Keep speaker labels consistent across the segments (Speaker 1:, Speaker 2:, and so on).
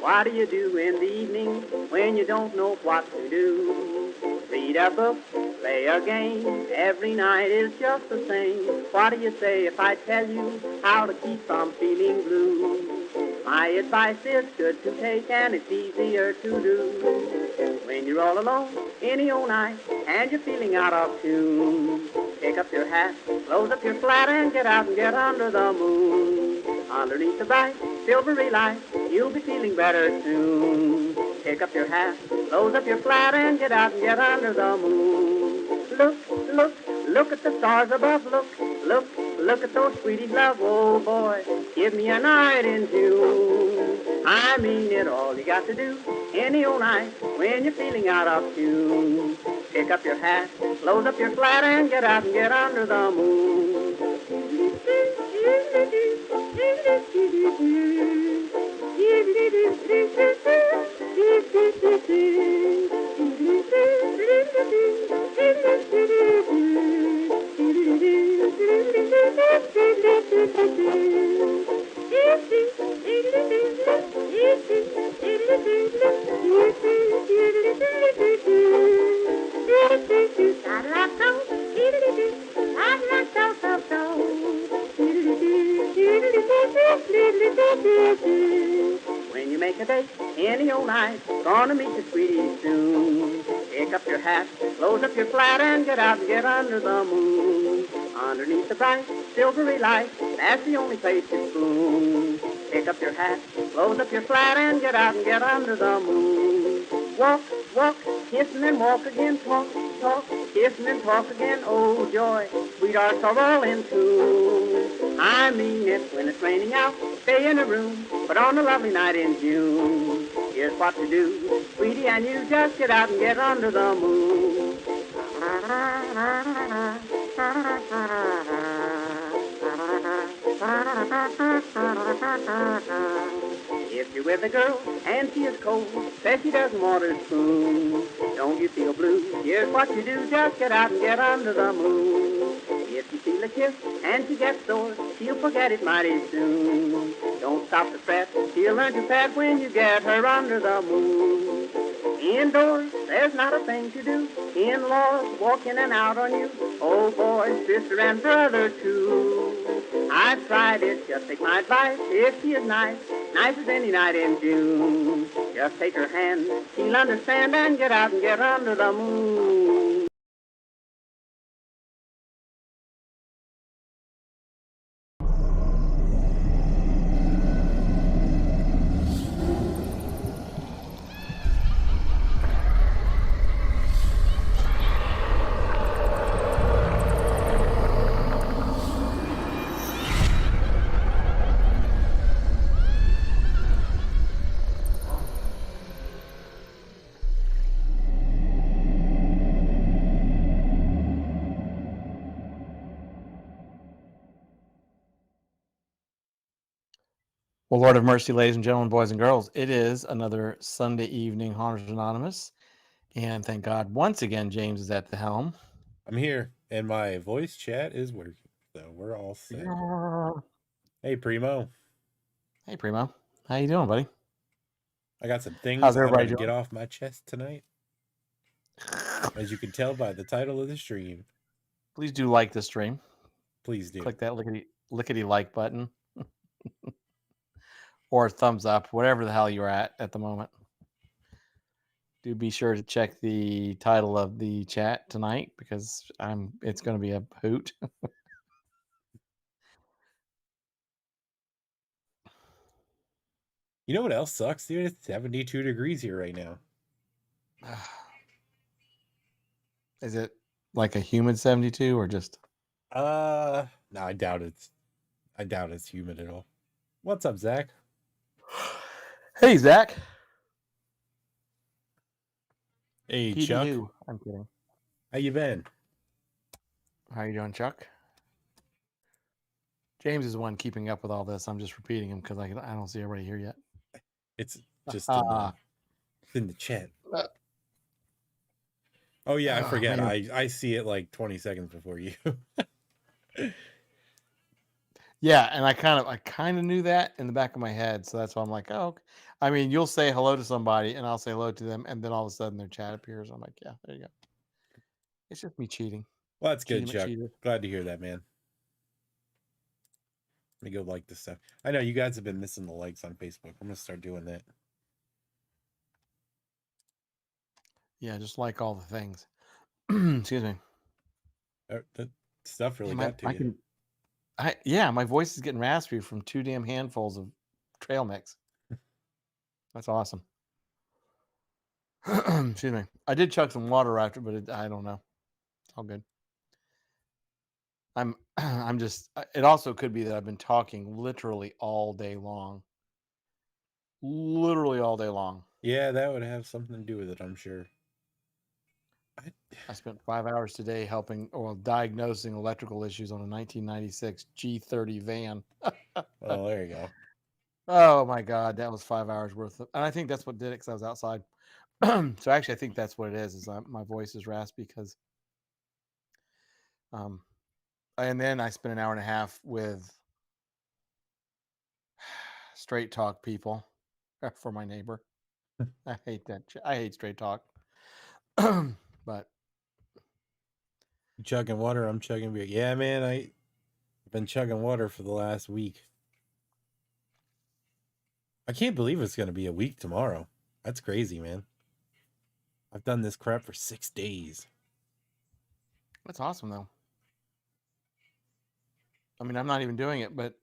Speaker 1: What do you do in the evening when you don't know what to do? Read a book, play a game, every night is just the same. What do you say if I tell you how to keep from feeling blue? My advice is good to take and it's easier to do. When you're all alone, any old night, and you're feeling out of tune, pick up your hat, close up your flat, and get out and get under the moon. Underneath the bright, silvery light, you'll be feeling better soon. Pick up your hat, close up your flat, and get out and get under the moon. Look, look, look at the stars above. Look, look, look at those sweeties love. Oh boy, give me a night in June. I mean it, all you got to do any old night when you're feeling out of tune. Pick up your hat, close up your flat, and get out and get under the moon. When you make a date any old night, gonna meet your sweetie soon. Pick up your hat, close up your flat, and get out and get under the moon. Underneath the bright, silvery light, that's the only place to spoon. Pick up your hat, close up your flat, and get out and get under the moon. Walk, walk, kiss and then walk again, talk, talk, kiss and then talk again, oh joy, sweethearts are all in tune. I mean it, when it's raining out, stay in a room, but on a lovely night in June, here's what to do, sweetie, and you just get out and get under the moon. If you're with a girl and she is cold, says she doesn't want her spoon, don't you feel blue? Here's what you do, just get out and get under the moon. If you feel a kiss and she gets sore, she'll forget it mighty soon. Don't stop to fret, she'll learn to pet when you get her under the moon. Indoors, there's not a thing to do. In-laws walk in and out on you. Oh boy, sister and brother too. I've tried it, just take my advice. If she is nice, nice as any night in June, just take her hand, she'll understand, and get out and get under the moon.
Speaker 2: Well, Lord of mercy, ladies and gentlemen, boys and girls, it is another Sunday evening Haunters Anonymous. And thank God once again, James is at the helm.
Speaker 3: I'm here, and my voice chat is working, so we're all set.
Speaker 2: Yeah.
Speaker 3: Hey, Primo.
Speaker 2: Hey, Primo. How you doing, buddy?
Speaker 3: I got some things
Speaker 2: How's
Speaker 3: I'm
Speaker 2: everybody
Speaker 3: going to
Speaker 2: doing?
Speaker 3: get off my chest tonight, as you can tell by the title of the stream.
Speaker 2: Please do like the stream.
Speaker 3: Please do.
Speaker 2: Click that lickety like button. Or thumbs up, whatever the hell you're at the moment. Do be sure to check the title of the chat tonight because it's going to be a hoot.
Speaker 3: You know what else sucks, dude? It's 72 degrees here right now.
Speaker 2: Is it like a humid 72 or just?
Speaker 3: No, I doubt it's humid at all. What's up, Zach?
Speaker 2: Hey, Zach.
Speaker 3: Hey,
Speaker 2: PD
Speaker 3: Chuck.
Speaker 2: who? I'm kidding.
Speaker 3: How you been?
Speaker 2: How you doing, Chuck? James is the one keeping up with all this. I'm just repeating him because I don't see everybody here yet.
Speaker 3: It's just in the chat. Oh yeah, I forget. I see it like 20 seconds before you.
Speaker 2: Yeah, and I kind of knew that in the back of my head, so that's why I'm like, oh, okay. I mean, you'll say hello to somebody, and I'll say hello to them, and then all of a sudden their chat appears. I'm like, yeah, there you go. It's just me cheating.
Speaker 3: Well, that's good,
Speaker 2: Cheating
Speaker 3: Chuck.
Speaker 2: McCheater.
Speaker 3: Glad to hear that, man. Let me go like this stuff. I know you guys have been missing the likes on Facebook. I'm gonna start doing that.
Speaker 2: Yeah, just like all the things. Excuse me.
Speaker 3: That stuff really
Speaker 2: Damn,
Speaker 3: got to you.
Speaker 2: Yeah, my voice is getting raspy from 2 damn handfuls of trail mix. That's awesome. Excuse me. I did chug some water after, but I don't know. It's all good. I'm just. It also could be that I've been talking literally all day long. Literally all day long.
Speaker 3: Yeah, that would have something to do with it, I'm sure.
Speaker 2: I spent 5 hours today helping or diagnosing electrical issues on a 1996 G30 van.
Speaker 3: Oh, there you go.
Speaker 2: Oh my God, that was 5 hours worth of, and I think that's what did it because I was outside. So actually, I think that's what it is. My voice is raspy because, and then I spent an hour and a half with straight talk people for my neighbor. I hate that. I hate straight talk. But
Speaker 3: You chugging water, I'm chugging beer. Yeah, man, I've been chugging water for the last week. I can't believe it's gonna be a week tomorrow. That's crazy, man. I've done this crap for 6 days.
Speaker 2: that's awesome, though. I mean, I'm not even doing it, but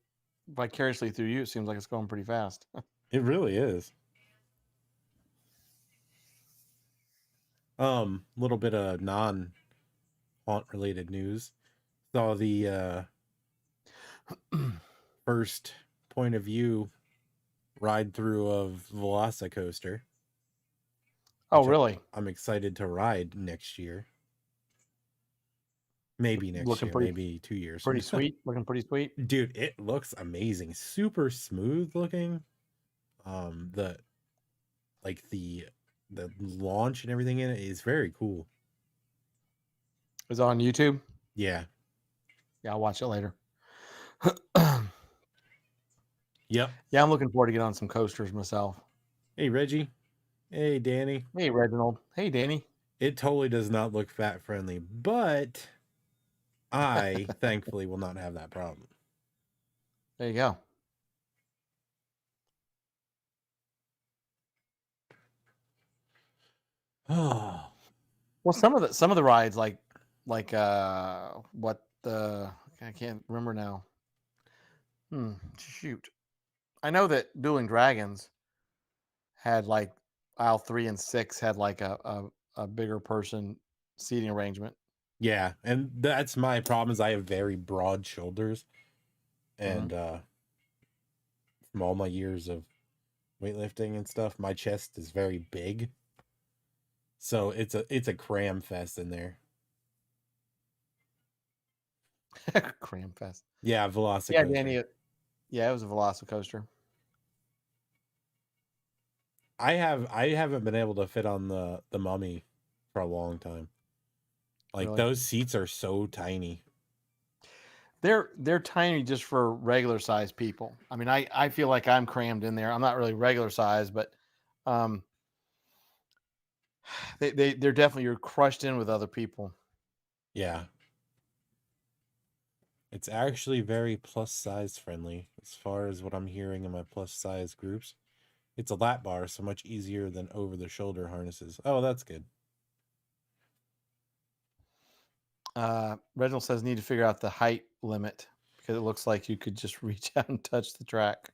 Speaker 2: vicariously through you, it seems like it's going pretty fast.
Speaker 3: It really is. Little bit of non-haunt related news. Saw the first point of view ride through of Velocicoaster.
Speaker 2: Oh, really?
Speaker 3: I'm excited to ride next year. Maybe next
Speaker 2: Looking
Speaker 3: year,
Speaker 2: pretty,
Speaker 3: maybe 2 years.
Speaker 2: pretty sweet. Looking pretty sweet.
Speaker 3: Dude, it looks amazing. Super smooth looking. The like the launch and everything in it is very cool.
Speaker 2: Is it on YouTube?
Speaker 3: Yeah.
Speaker 2: Yeah, I'll watch it later.
Speaker 3: Yep.
Speaker 2: Yeah, I'm looking forward to get on some coasters myself.
Speaker 3: Hey, Reggie. Hey, Danny.
Speaker 2: Hey, Reginald. Hey, Danny.
Speaker 3: It totally does not look fat friendly, but I thankfully will not have that problem.
Speaker 2: There you go.
Speaker 3: Oh,
Speaker 2: Well, some of the rides like what the I can't remember now. Shoot. I know that Dueling Dragons had like aisle 3 and 6 had like a bigger person seating arrangement.
Speaker 3: yeah, and that's my problem is I have very broad shoulders, and from all my years of weightlifting and stuff, my chest is very big. So it's a cram fest in there.
Speaker 2: Cram fest.
Speaker 3: Yeah, Velocicoaster.
Speaker 2: Yeah, Danny. Yeah, it was a Velocicoaster.
Speaker 3: I haven't been able to fit on the Mummy for a long time. Like
Speaker 2: Really?
Speaker 3: those seats are so tiny.
Speaker 2: They're tiny just for regular size people. I mean, I feel like I'm crammed in there. I'm not really regular size, but they're definitely you're crushed in with other people.
Speaker 3: Yeah. It's actually very plus size friendly as far as what I'm hearing in my plus size groups. It's a lap bar, so much easier than over the shoulder harnesses. Oh, that's good.
Speaker 2: Reginald says need to figure out the height limit because it looks like you could just reach out and touch the track.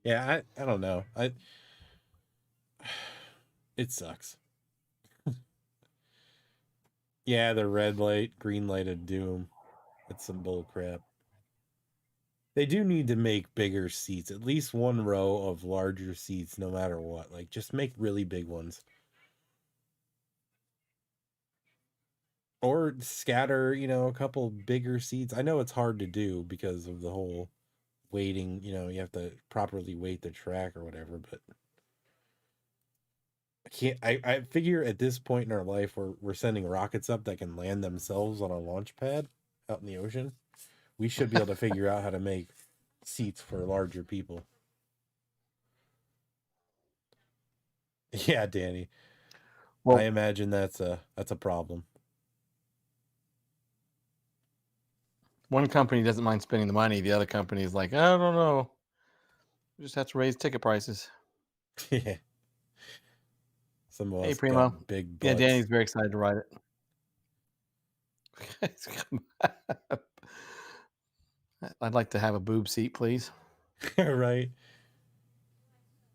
Speaker 3: Yeah, I don't know. It sucks. Yeah, the red light, green light of doom. That's some bull crap. They do need to make bigger seats, at least one row of larger seats, no matter what. Like, just make really big ones. Or scatter, a couple bigger seats. I know it's hard to do because of the whole weighting, you have to properly weight the track or whatever, but I figure at this point in our life we're sending rockets up that can land themselves on a launch pad out in the ocean. We should be able to figure out how to make seats for larger people. Yeah, Danny.
Speaker 2: Well,
Speaker 3: I imagine that's a problem.
Speaker 2: one company doesn't mind spending the money. The other company is like, I don't know. We just have to raise ticket prices.
Speaker 3: Yeah. Some of
Speaker 2: Hey,
Speaker 3: us
Speaker 2: Primo.
Speaker 3: got big
Speaker 2: Yeah,
Speaker 3: butts.
Speaker 2: Danny's very excited to ride it. I'd like to have a boob seat, please.
Speaker 3: Right.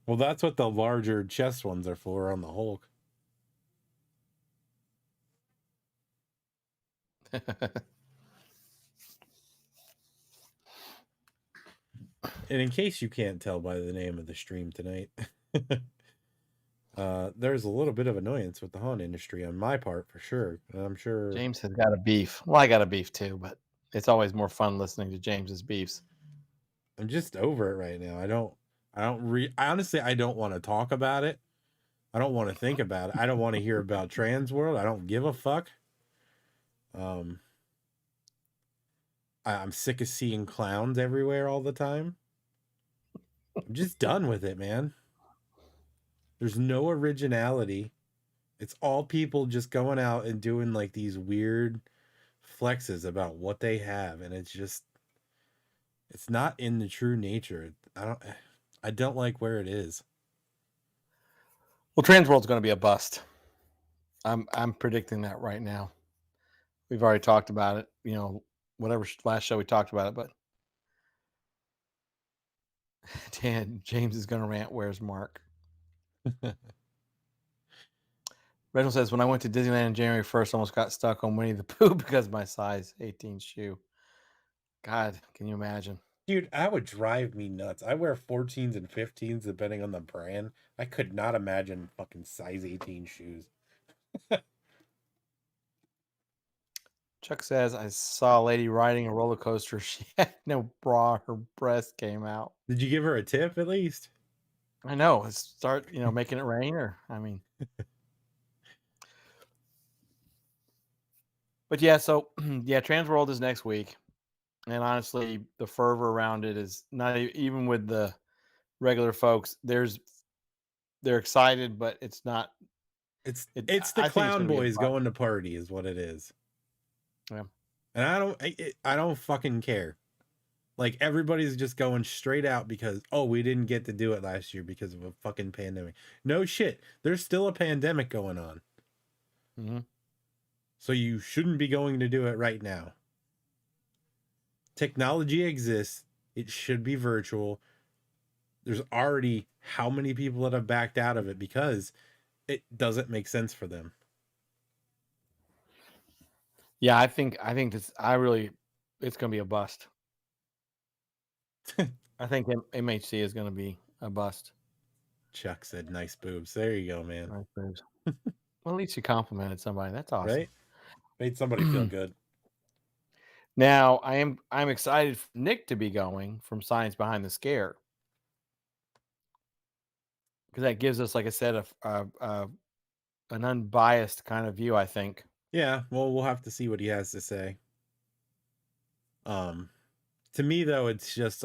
Speaker 3: Well, that's what the larger chest ones are for on the Hulk. And in case you can't tell by the name of the stream tonight, there's a little bit of annoyance with the haunt industry on my part for sure. And I'm sure
Speaker 2: James has got a beef. Well, I got a beef too, but it's always more fun listening to James's beefs.
Speaker 3: I'm just over it right now. Honestly, I don't want to talk about it. I don't want to think about it. I don't want to hear about Trans World. I don't give a fuck. I'm sick of seeing clowns everywhere all the time. I'm just done with it, man. There's no originality. It's all people just going out and doing like these weird flexes about what they have, and it's not in the true nature. I don't like where it is.
Speaker 2: Well, Transworld's going to be a bust. I'm predicting that right now. We've already talked about it. You know, whatever last show we talked about it, but Dan James is going to rant. Where's Mark? Reginald says, when I went to Disneyland on January 1st, I almost got stuck on Winnie the Pooh because of my size 18 shoe. God, can you imagine?
Speaker 3: Dude, that would drive me nuts. I wear 14s and 15s depending on the brand. I could not imagine fucking size 18 shoes.
Speaker 2: Chuck says, I saw a lady riding a roller coaster. She had no bra. Her breast came out.
Speaker 3: Did you give her a tip at least?
Speaker 2: I know. Let's start, making it rain But yeah, so yeah, Transworld is next week. And honestly, the fervor around it is not even with the regular folks. They're excited, but it's not.
Speaker 3: It's
Speaker 2: I
Speaker 3: the
Speaker 2: think it's
Speaker 3: clown
Speaker 2: gonna be a
Speaker 3: boys
Speaker 2: bust.
Speaker 3: going to party is what it is.
Speaker 2: Yeah.
Speaker 3: And I don't fucking care. Like everybody's just going straight out because we didn't get to do it last year because of a fucking pandemic. No shit. There's still a pandemic going on.
Speaker 2: Mm-hmm.
Speaker 3: So you shouldn't be going to do it right now. Technology exists. It should be virtual. There's already how many people that have backed out of it because it doesn't make sense for them.
Speaker 2: Yeah, I think it's going to be a bust. I think MHC is going to be a bust.
Speaker 3: Chuck said, "Nice boobs." There you go, man.
Speaker 2: Nice boobs. Well, at least you complimented somebody. That's awesome.
Speaker 3: Right? Made somebody feel good.
Speaker 2: Now, I'm excited for Nick to be going from Science Behind the Scare. Because that gives us, like I said, an unbiased kind of view, I think.
Speaker 3: Yeah, well, we'll have to see what he has to say. To me though, it's just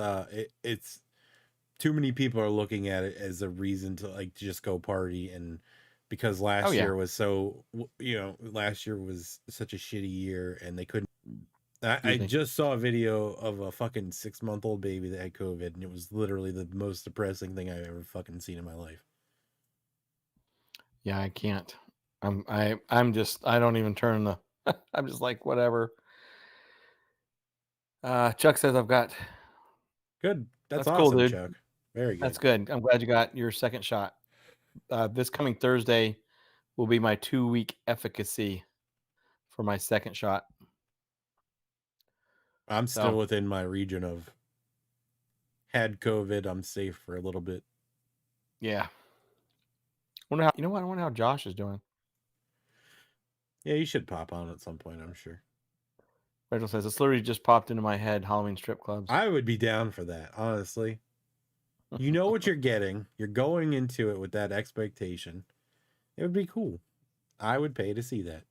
Speaker 3: it's too many people are looking at it as a reason to like just go party, and because last year was so last year was such a shitty year and they couldn't. I just saw a video of a fucking 6-month-old baby that had COVID, and it was literally the most depressing thing I've ever fucking seen in my life.
Speaker 2: Yeah, I can't. I don't even turn the. I'm just like whatever. Chuck says I've got.
Speaker 3: Good. That's
Speaker 2: cool,
Speaker 3: awesome,
Speaker 2: dude.
Speaker 3: Chuck. Very good.
Speaker 2: That's good. I'm glad you got your second shot. This coming Thursday will be my 2-week efficacy for my second shot.
Speaker 3: I'm still within my region of had COVID. I'm safe for a little bit.
Speaker 2: Yeah. I wonder how Josh is doing.
Speaker 3: Yeah, you should pop on at some point, I'm sure.
Speaker 2: Rachel says, it's literally just popped into my head, Halloween strip clubs.
Speaker 3: I would be down for that, honestly. You know what you're getting. You're going into it with that expectation. It would be cool. I would pay to see that.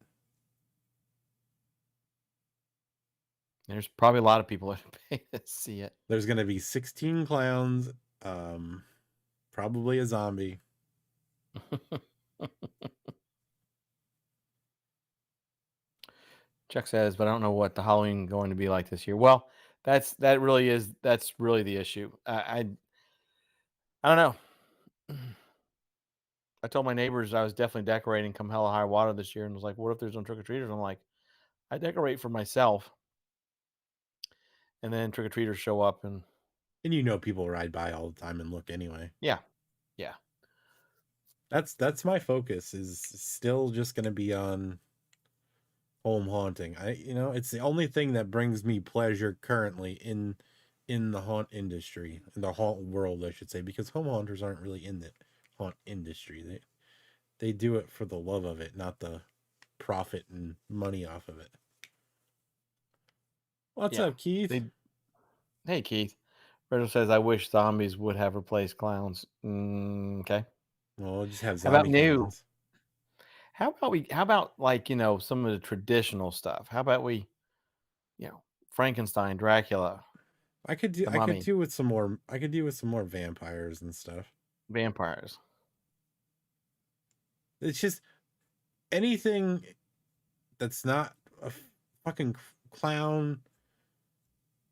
Speaker 2: There's probably a lot of people that pay to see it.
Speaker 3: There's going to be 16 clowns, probably a zombie.
Speaker 2: Chuck says, but I don't know what the Halloween going to be like this year. Well, that's really the issue. I don't know. I told my neighbors I was definitely decorating come hella high water this year, and was like, "What if there's no trick or treaters?" I'm like, "I decorate for myself," and then trick or treaters show up, and
Speaker 3: And people ride by all the time and look anyway.
Speaker 2: yeah.
Speaker 3: That's my focus is still just going to be on home haunting. It's the only thing that brings me pleasure currently in the haunt industry, in the haunt world, I should say, because home haunters aren't really in the haunt industry. They do it for the love of it, not the profit and money off of it. What's up, Keith?
Speaker 2: Hey, Keith. Rachel says, "I wish zombies would have replaced clowns." Okay.
Speaker 3: Well, we'll just have
Speaker 2: How about
Speaker 3: zombie
Speaker 2: new?
Speaker 3: clowns.
Speaker 2: How about like some of the traditional stuff? How about we, Frankenstein, Dracula,
Speaker 3: I could do with some more vampires and stuff.
Speaker 2: vampires.
Speaker 3: It's just anything that's not a fucking clown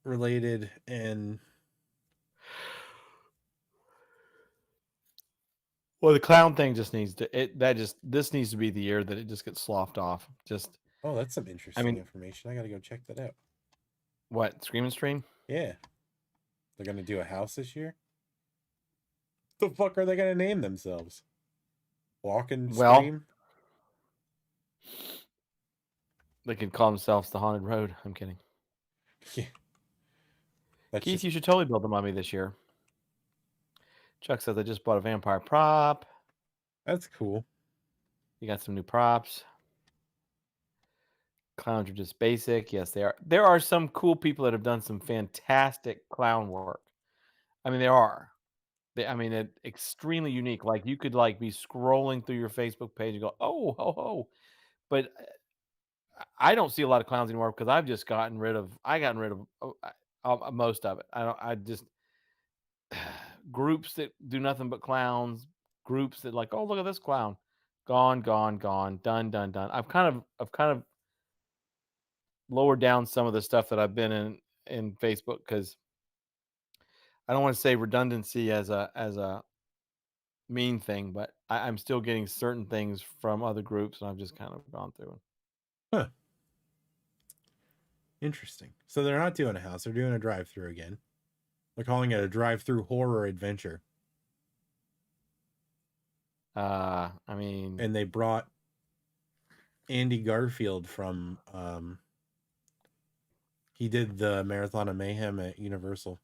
Speaker 3: related. And
Speaker 2: Well, the clown thing just needs to this needs to be the year that it just gets sloughed off. Just
Speaker 3: that's some interesting information. I gotta go check that out.
Speaker 2: What, Scream and Stream?
Speaker 3: Yeah, they're gonna do a house this year. The fuck are they gonna name themselves? Walk and Scream?
Speaker 2: They could call themselves the Haunted Road. I'm kidding.
Speaker 3: Yeah.
Speaker 2: Keith, you should totally build a mummy this year. Chuck says, "I just bought a vampire prop."
Speaker 3: That's cool.
Speaker 2: You got some new props. Clowns are just basic. Yes, they are. There are some cool people that have done some fantastic clown work. I mean, there are. It's extremely unique. Like you could be scrolling through your Facebook page and go, "Oh, ho, ho," but I don't see a lot of clowns anymore because I've just gotten rid of. Most of it. I just groups that do nothing but clowns. Groups that oh, look at this clown, gone, gone, gone, done, done, done. I've kind of lowered down some of the stuff that I've been in Facebook because I don't want to say redundancy as a mean thing, but I'm still getting certain things from other groups, and I've just kind of gone through it.
Speaker 3: Huh. Interesting. So they're not doing a house; they're doing a drive-through again. They're calling it a drive-through horror adventure. And they brought Andy Garfield from he did the Marathon of Mayhem at Universal.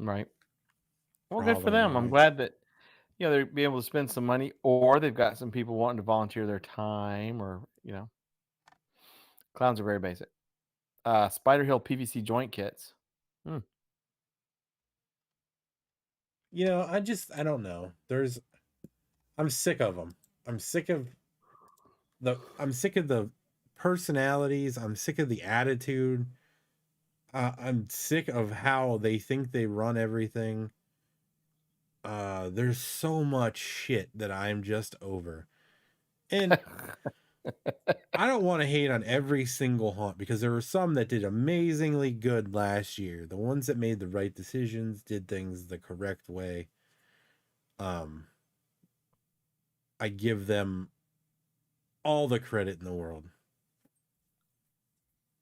Speaker 2: Right. Well, good for them. I'm glad that they're be able to spend some money, or they've got some people wanting to volunteer their time, or clowns are very basic. Spider Hill PVC joint kits.
Speaker 3: I don't know. I'm sick of them. I'm sick of the personalities. I'm sick of the attitude. I'm sick of how they think they run everything. There's so much shit that I'm just over. And I don't want to hate on every single haunt because there were some that did amazingly good last year. The ones that made the right decisions, did things the correct way. I give them all the credit in the world.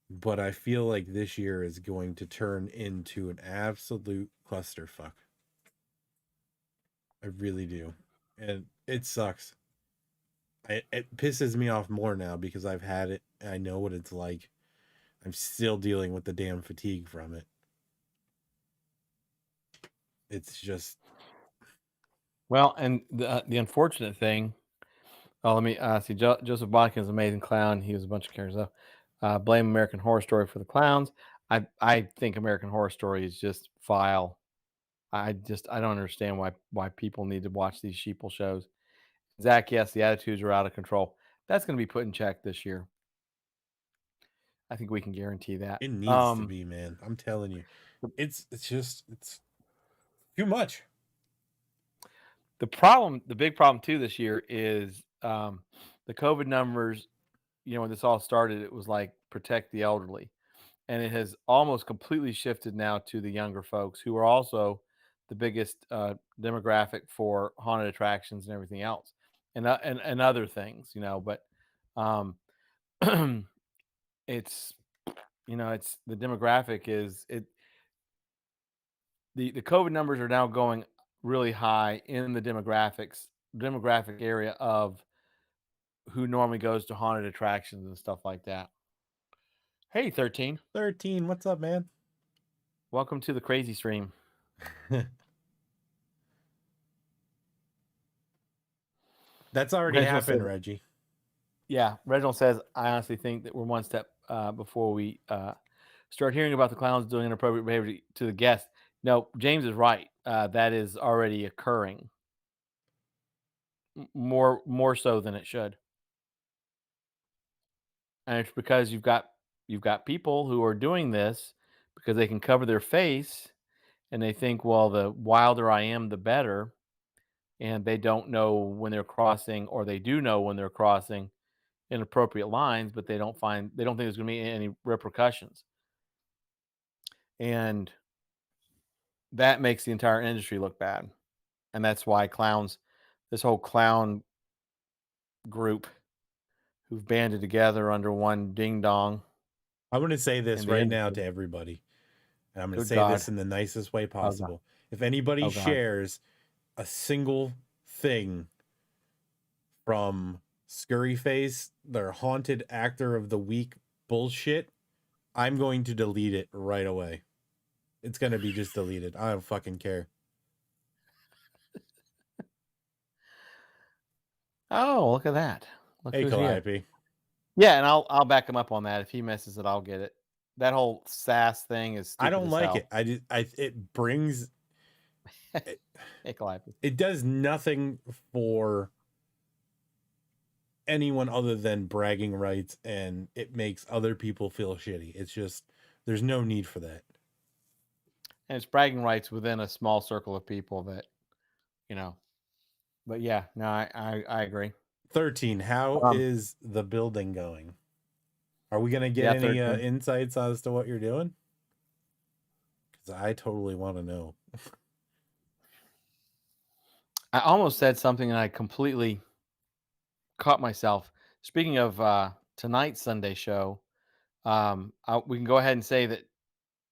Speaker 3: But I feel like this year is going to turn into an absolute clusterfuck. I really do. And it sucks. It pisses me off more now because I've had it. And I know what it's like. I'm still dealing with the damn fatigue from it. It's just...
Speaker 2: Well, and the unfortunate thing... Oh, let me see. Joseph Bodkin amazing clown. He was a bunch of characters, though. Blame American Horror Story for the clowns. I think American Horror Story is just vile. I don't understand why people need to watch these sheeple shows. Zach, yes, the attitudes are out of control. That's going to be put in check this year. I think we can guarantee that.
Speaker 3: It needs to be, man. I'm telling you, it's too much.
Speaker 2: The big problem too this year is the COVID numbers. When this all started, it was like protect the elderly, and it has almost completely shifted now to the younger folks who are also the biggest demographic for haunted attractions and everything else, and other things. But um, it's it's the demographic is it the COVID numbers are now going really high in the demographic area of who normally goes to haunted attractions and stuff like that. Hey, 13.
Speaker 3: 13, what's up, man?
Speaker 2: Welcome to the crazy stream.
Speaker 3: That's already happened, Reggie.
Speaker 2: Yeah, Reginald says, I honestly think that we're one step before we start hearing about the clowns doing inappropriate behavior to the guests. No, James is right. That is already occurring. More so than it should. And it's because you've got people who are doing this because they can cover their face and they think, well, the wilder I am, the better. And they don't know when they're crossing, or they do know when they're crossing inappropriate lines, but they don't think there's going to be any repercussions. And that makes the entire industry look bad. And that's why this whole clown group who've banded together under one ding dong.
Speaker 3: I'm going to say this right now to everybody. And I'm going to say this in the nicest way possible. If anybody shares a single thing from Scurryface, their haunted actor of the week bullshit, I'm going to delete it right away. It's going to be just deleted. I don't fucking care.
Speaker 2: Oh, look at that.
Speaker 3: Hey, Calliope.
Speaker 2: Yeah, and I'll back him up on that. If he misses it, I'll get it. That whole sass thing is stupid.
Speaker 3: I don't like it. It brings it does nothing for anyone other than bragging rights, and it makes other people feel shitty. It's just there's no need for that.
Speaker 2: And it's bragging rights within a small circle of people that, But yeah, no, I agree.
Speaker 3: 13. How is the building going? Are we gonna get any insights as to what you're doing? Because I totally want to know.
Speaker 2: I almost said something and I completely caught myself. Speaking of tonight's Sunday show, we can go ahead and say that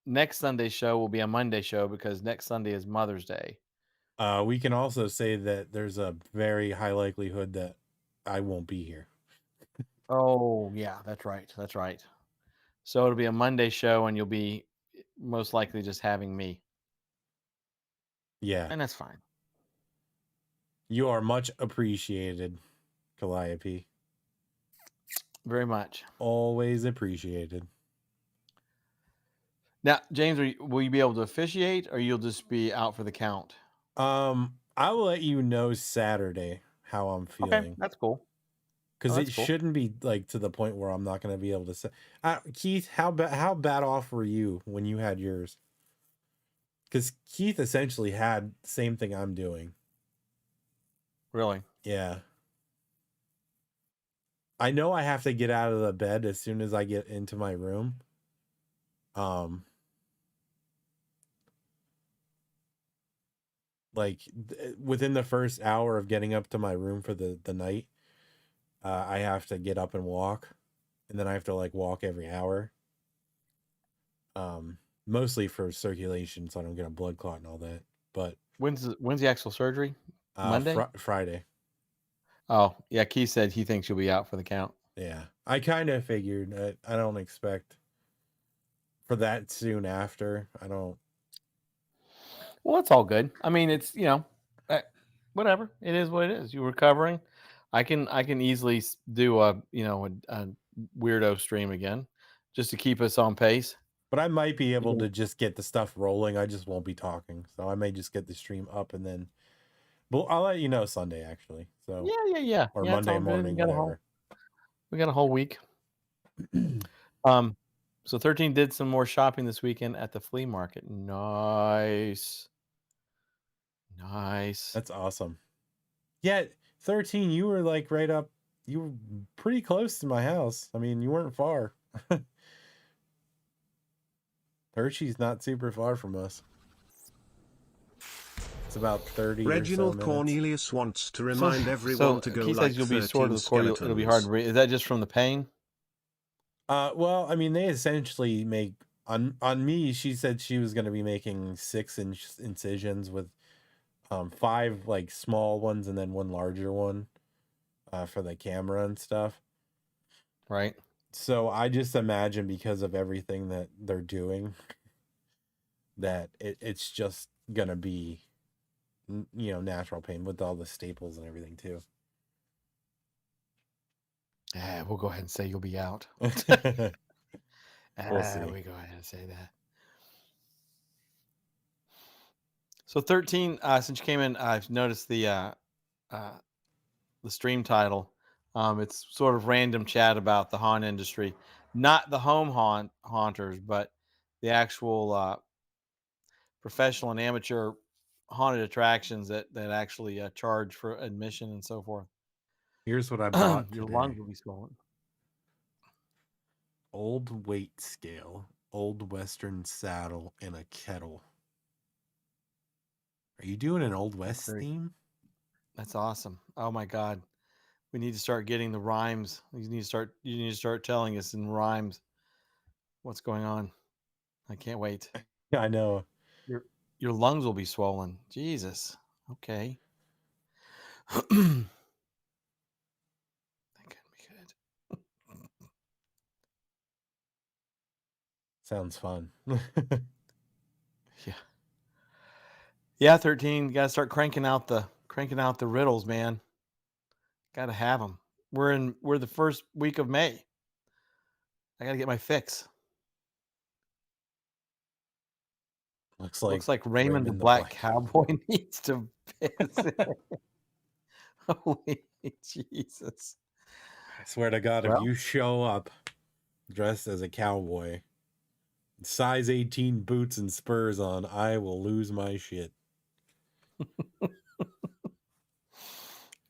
Speaker 2: next Sunday's show will be a Monday show because next Sunday is Mother's Day.
Speaker 3: We can also say that there's a very high likelihood that I won't be here.
Speaker 2: Oh, yeah, that's right. That's right. So it'll be a Monday show and you'll be most likely just having me.
Speaker 3: Yeah.
Speaker 2: And that's fine.
Speaker 3: You are much appreciated, Calliope.
Speaker 2: Very much.
Speaker 3: Always appreciated.
Speaker 2: Now, James, will you be able to officiate or you'll just be out for the count?
Speaker 3: I will let you know Saturday how I'm feeling.
Speaker 2: Okay, that's cool.
Speaker 3: Because it shouldn't be like to the point where I'm not going to be able to say. Keith, how bad off were you when you had yours? Because Keith essentially had the same thing I'm doing.
Speaker 2: Really?
Speaker 3: Yeah. I know I have to get out of the bed as soon as I get into my room. Like within the first hour of getting up to my room for the night, I have to get up and walk, and then I have to like walk every hour. Mostly for circulation, so I don't get a blood clot and all that. But
Speaker 2: when's the actual surgery? Monday?
Speaker 3: Friday.
Speaker 2: Oh, yeah. Keith said he thinks you'll be out for the count.
Speaker 3: Yeah, I kind of figured. I don't expect for that soon after. I don't.
Speaker 2: Well, it's all good. I mean, it's whatever. It is what it is. You're recovering. I can easily do a weirdo stream again, just to keep us on pace.
Speaker 3: But I might be able to just get the stuff rolling. I just won't be talking, so I may just get the stream up and then. Well, I'll let you know Sunday actually. So
Speaker 2: Yeah.
Speaker 3: or
Speaker 2: Yeah, it's
Speaker 3: Monday
Speaker 2: all good.
Speaker 3: morning, whatever.
Speaker 2: We got a whole week. So 13 did some more shopping this weekend at the flea market. Nice.
Speaker 3: That's awesome. Yeah, 13, you were like right up. You were pretty close to my house. I mean, you weren't far. Hershey's not super far from us. It's about 30
Speaker 4: Reginald
Speaker 3: or so minutes.
Speaker 4: Cornelius wants to remind everyone to go
Speaker 2: he
Speaker 4: like
Speaker 2: says you'll be sore to
Speaker 4: 13
Speaker 2: the core. It'll be hard to
Speaker 4: skeletons.
Speaker 2: breathe. Is that just from the pain?
Speaker 3: Well, I mean, they essentially make on me. She said she was going to be making 6-inch incisions with 5 like small ones and then 1 larger one for the camera and stuff.
Speaker 2: Right.
Speaker 3: So I just imagine because of everything that they're doing, that it's just gonna be, natural pain with all the staples and everything too.
Speaker 2: Yeah, we'll go ahead and say you'll be out.
Speaker 3: We'll see.
Speaker 2: We go ahead and say that. So 13, since you came in, I've noticed the stream title. It's sort of random chat about the haunt industry, not the home haunters, but the actual professional and amateur haunted attractions that actually charge for admission and so forth.
Speaker 3: Here's what I bought
Speaker 2: Your
Speaker 3: today.
Speaker 2: lungs will be swollen.
Speaker 3: Old weight scale, old Western saddle, and a kettle. Are you doing an Old West theme?
Speaker 2: That's awesome. Oh my God. We need to start getting the rhymes. You need to start telling us in rhymes what's going on. I can't wait.
Speaker 3: Yeah, I know.
Speaker 2: Your lungs will be swollen. Jesus. Okay. That could be good.
Speaker 3: Sounds fun.
Speaker 2: Yeah. Yeah, 13. You gotta start cranking out the riddles, man. Gotta have them. We're the first week of May. I gotta get my fix.
Speaker 3: Looks
Speaker 2: like Raymond the Black Cowboy needs to visit. Holy Jesus.
Speaker 3: I swear to God, if you show up dressed as a cowboy, size 18 boots and spurs on, I will lose my shit.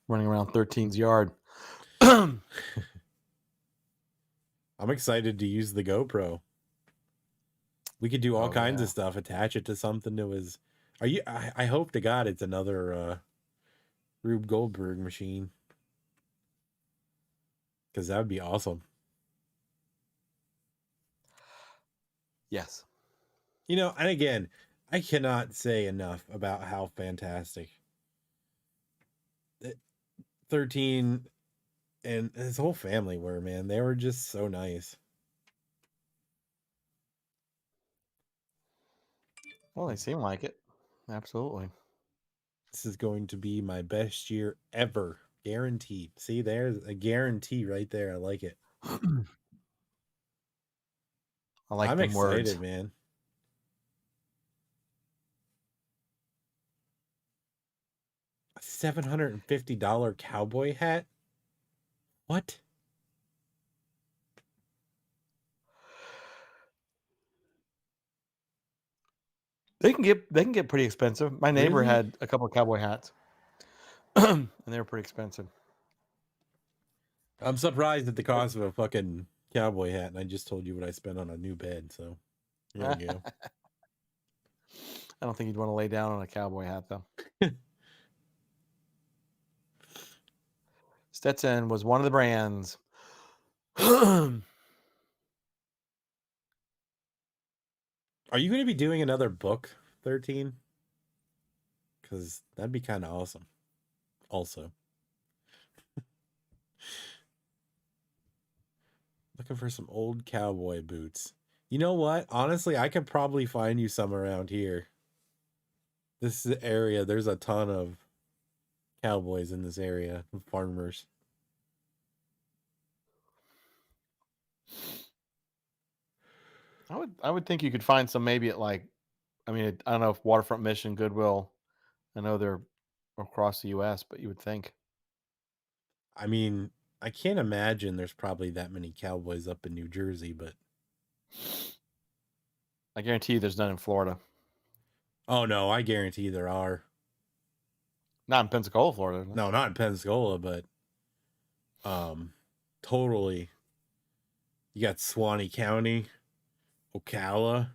Speaker 2: Running around 13's yard.
Speaker 3: I'm excited to use the GoPro. We could do all kinds of stuff, attach it to something that was... I hope to God it's another Rube Goldberg machine. Because that would be awesome.
Speaker 2: Yes.
Speaker 3: And again, I cannot say enough about how fantastic 13 and his whole family were, man. They were just so nice.
Speaker 2: Well, they seem like it. Absolutely.
Speaker 3: This is going to be my best year ever. Guaranteed. See, there's a guarantee right there. I like it.
Speaker 2: I'm
Speaker 3: excited,
Speaker 2: words.
Speaker 3: Man. A $750 cowboy hat? What?
Speaker 2: They can get pretty expensive. My neighbor had a couple of cowboy hats. And they were pretty expensive.
Speaker 3: I'm surprised at the cost of a fucking cowboy hat, and I just told you what I spent on a new bed, so there you go.
Speaker 2: I don't think you'd want to lay down on a cowboy hat, though. Stetson was one of the brands.
Speaker 3: Are you going to be doing another book, 13? Because that'd be kind of awesome. Also. Looking for some old cowboy boots. You know what? Honestly, I could probably find you some around here. This is the area. There's a ton of cowboys in this area. Farmers.
Speaker 2: I would think you could find some maybe at I don't know if Waterfront Mission, Goodwill. I know they're across the U.S., but you would think.
Speaker 3: I mean, I can't imagine there's probably that many cowboys up in New Jersey, but
Speaker 2: I guarantee you there's none in Florida.
Speaker 3: oh no, I guarantee there are.
Speaker 2: Not in Pensacola, Florida.
Speaker 3: No, not in Pensacola, but totally. You got Suwannee County, Ocala,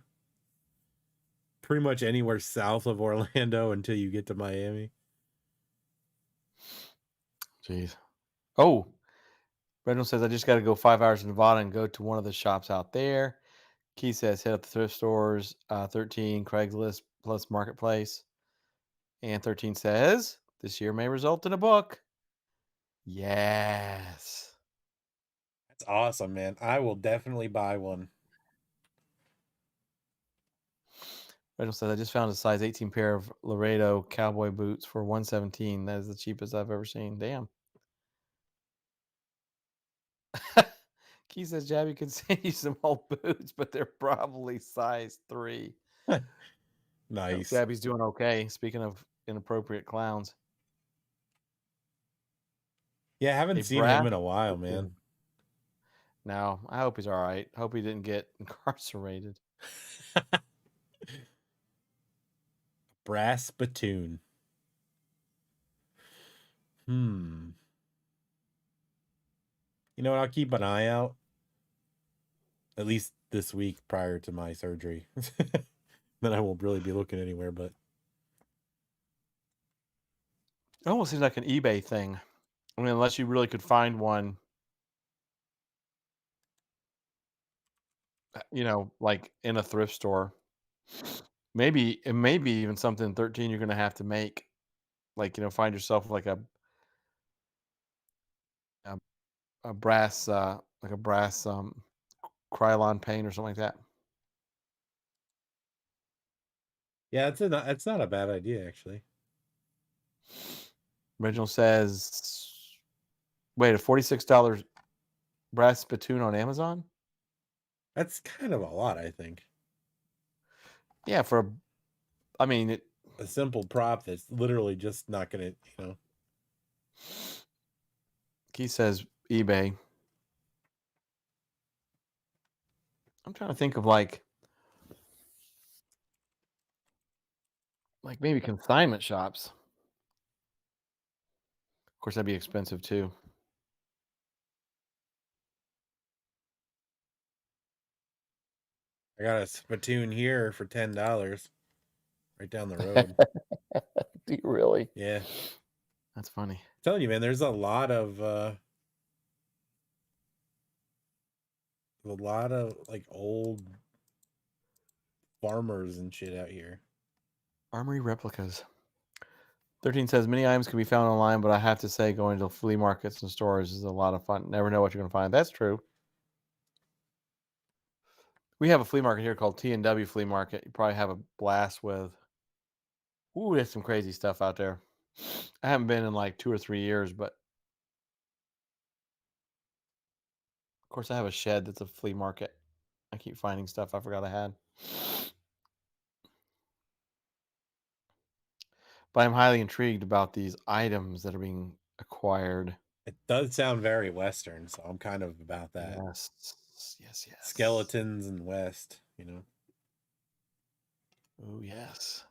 Speaker 3: pretty much anywhere south of Orlando until you get to Miami.
Speaker 2: Jeez. Oh, Reginald says, I just got to go 5 hours to Nevada and go to one of the shops out there. Keith says, hit up the thrift stores, 13, Craigslist plus Marketplace. And 13 says, this year may result in a book. Yes.
Speaker 3: That's awesome, man. I will definitely buy one.
Speaker 2: Reginald says, I just found a size 18 pair of Laredo cowboy boots for $117. That is the cheapest I've ever seen. Damn. Keith says, Jabby could send you some old boots, but they're probably size 3.
Speaker 3: Nice.
Speaker 2: Jabby's doing okay. Speaking of inappropriate clowns.
Speaker 3: Yeah, I haven't
Speaker 2: A
Speaker 3: seen
Speaker 2: brass
Speaker 3: him in a while, man.
Speaker 2: No, I hope he's all right. Hope he didn't get incarcerated.
Speaker 3: Brass spittoon. You know what? I'll keep an eye out. At least this week prior to my surgery. Then I won't really be looking anywhere, but
Speaker 2: It almost seems like an eBay thing. I mean, unless you really could find one, like in a thrift store. Maybe it may be even something 13 you're going to have to make. Like, find yourself like a brass, Krylon pane or something like that.
Speaker 3: yeah, it's not a bad idea, actually.
Speaker 2: Reginald says, wait, a $46 brass spittoon on Amazon?
Speaker 3: That's kind of a lot, I think.
Speaker 2: Yeah,
Speaker 3: a simple prop that's literally just not going to,
Speaker 2: He says eBay. I'm trying to think of like maybe consignment shops. Of course, that'd be expensive too.
Speaker 3: I got a spittoon here for $10 right down the road.
Speaker 2: Do you really?
Speaker 3: Yeah.
Speaker 2: That's funny.
Speaker 3: I'm telling you, man, there's a lot of like old farmers and shit out here.
Speaker 2: Armory replicas. 13 says many items can be found online, but I have to say going to flea markets and stores is a lot of fun. Never know what you're going to find. That's true. We have a flea market here called T&W Flea Market. You probably have a blast with. Ooh, there's some crazy stuff out there. I haven't been in like 2 or 3 years, but of course I have a shed that's a flea market. I keep finding stuff I forgot I had. But I'm highly intrigued about these items that are being acquired.
Speaker 3: It does sound very Western, so I'm kind of about that.
Speaker 2: Yes.
Speaker 3: Skeletons and West,
Speaker 2: Oh, yes.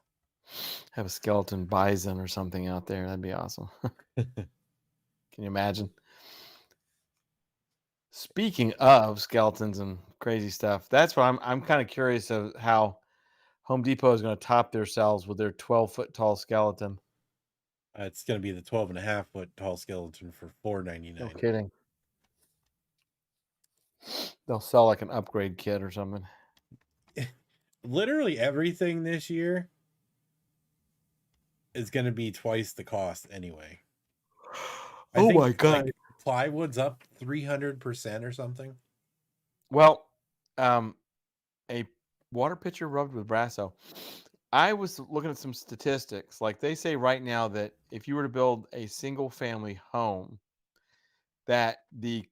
Speaker 2: Have a skeleton bison or something out there. That'd be awesome. Can you imagine? Speaking of skeletons and crazy stuff, that's why I'm kind of curious of how Home Depot is going to top themselves with their 12-foot tall skeleton.
Speaker 3: It's going to be the 12.5-foot tall skeleton for $4.99.
Speaker 2: No kidding. They'll sell like an upgrade kit or something.
Speaker 3: Literally everything this year is going to be twice the cost anyway.
Speaker 2: Oh my God.
Speaker 3: Like, plywood's up 300% or something.
Speaker 2: Well, a water pitcher rubbed with Brasso. I was looking at some statistics. Like they say right now that if you were to build a single family home, that the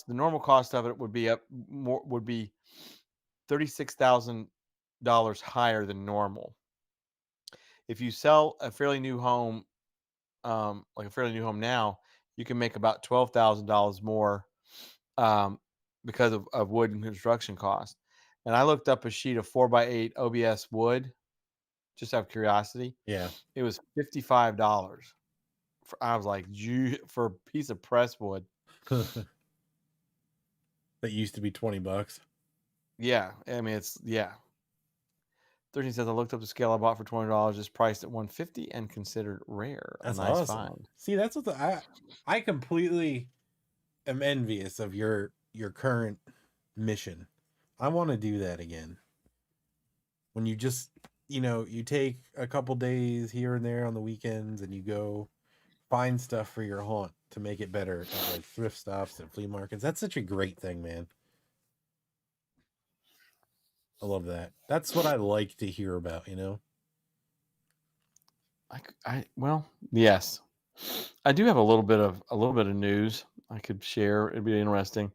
Speaker 2: normal cost of it would be $36,000 higher than normal. if you sell a fairly new home, like a fairly new home now, you can make about $12,000 more um, because of wood and construction cost. And I looked up a sheet of 4x8 OBS wood just out of curiosity.
Speaker 3: Yeah.
Speaker 2: It was $55. I was like, for a piece of press wood.
Speaker 3: That used to be $20.
Speaker 2: Yeah, I mean it's 13 says I looked up the scale I bought for $20. It's priced at $150 and considered rare.
Speaker 3: That's
Speaker 2: a nice
Speaker 3: awesome.
Speaker 2: find.
Speaker 3: See, that's what I completely am envious of your current mission. I want to do that again. When you just, you take a couple days here and there on the weekends and you go find stuff for your haunt to make it better at like thrift stops and flea markets. That's such a great thing, man. I love that. That's what I like to hear about,
Speaker 2: Well, yes. I do have a little bit of news I could share. It'd be interesting.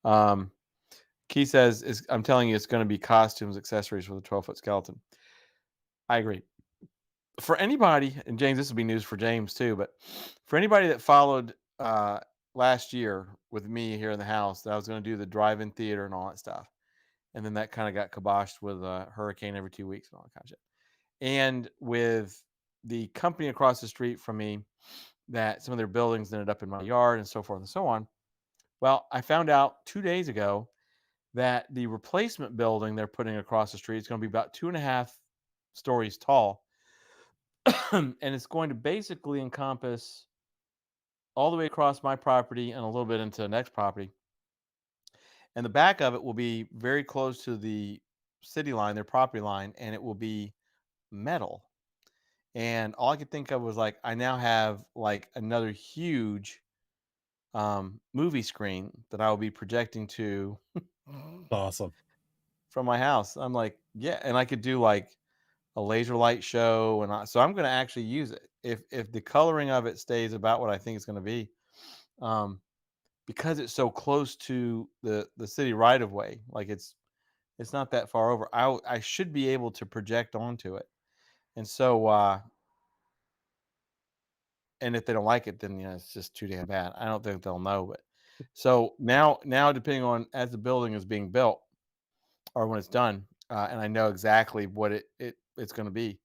Speaker 2: Key says, I'm telling you, it's going to be costumes, accessories for the 12-foot skeleton. I agree. For anybody, and James, this will be news for James too, but for anybody that followed last year with me here in the house, that I was going to do the drive-in theater and all that stuff. And then that kind of got kiboshed with a hurricane every 2 weeks and all that kind of shit. And with the company across the street from me, that some of their buildings ended up in my yard and so forth and so on. Well, I found out 2 days ago that the replacement building they're putting across the street is going to be about 2.5 stories tall. And it's going to basically encompass all the way across my property and a little bit into the next property. And the back of it will be very close to the city line, their property line, and it will be metal. And all I could think of was like, I now have like another huge movie screen that I will be projecting to
Speaker 3: Awesome.
Speaker 2: from my house. I'm like, yeah, and I could do like a laser light show, and so I'm going to actually use it if the coloring of it stays about what I think it's going to be, because it's so close to the city right of way. Like it's not that far over. I should be able to project onto it, and so and if they don't like it, then it's just too damn bad. I don't think they'll know. But so now depending on as the building is being built or when it's done, and I know exactly what it's going to be,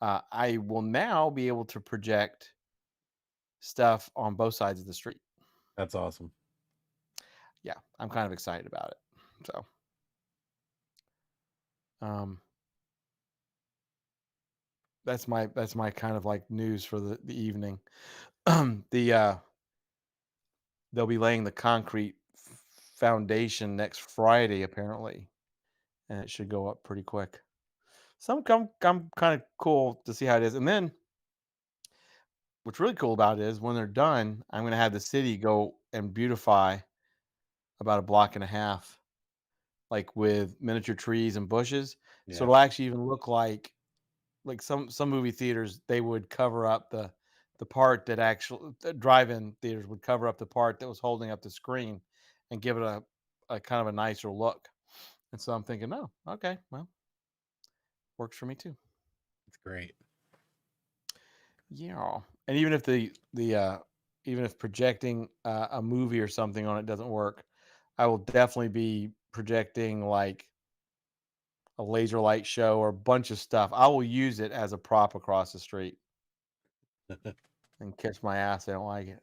Speaker 2: I will now be able to project stuff on both sides of the street.
Speaker 3: That's awesome.
Speaker 2: Yeah, I'm kind of excited about it. So, that's my kind of like news for the evening. They'll be laying the concrete foundation next Friday apparently, and it should go up pretty quick. So I'm kind of cool to see how it is. And then what's really cool about it is when they're done, I'm going to have the city go and beautify about a block and a half, like with miniature trees and bushes.
Speaker 3: Yeah.
Speaker 2: So it'll actually even look like some movie theaters, they would cover up the part that actually drive-in theaters would cover up the part that was holding up the screen and give it a kind of a nicer look. And so I'm thinking, oh, okay, well, works for me too.
Speaker 3: It's great.
Speaker 2: Yeah. And even if even if projecting a movie or something on it doesn't work, I will definitely be projecting like a laser light show or a bunch of stuff. I will use it as a prop across the street and catch my ass. They don't like it.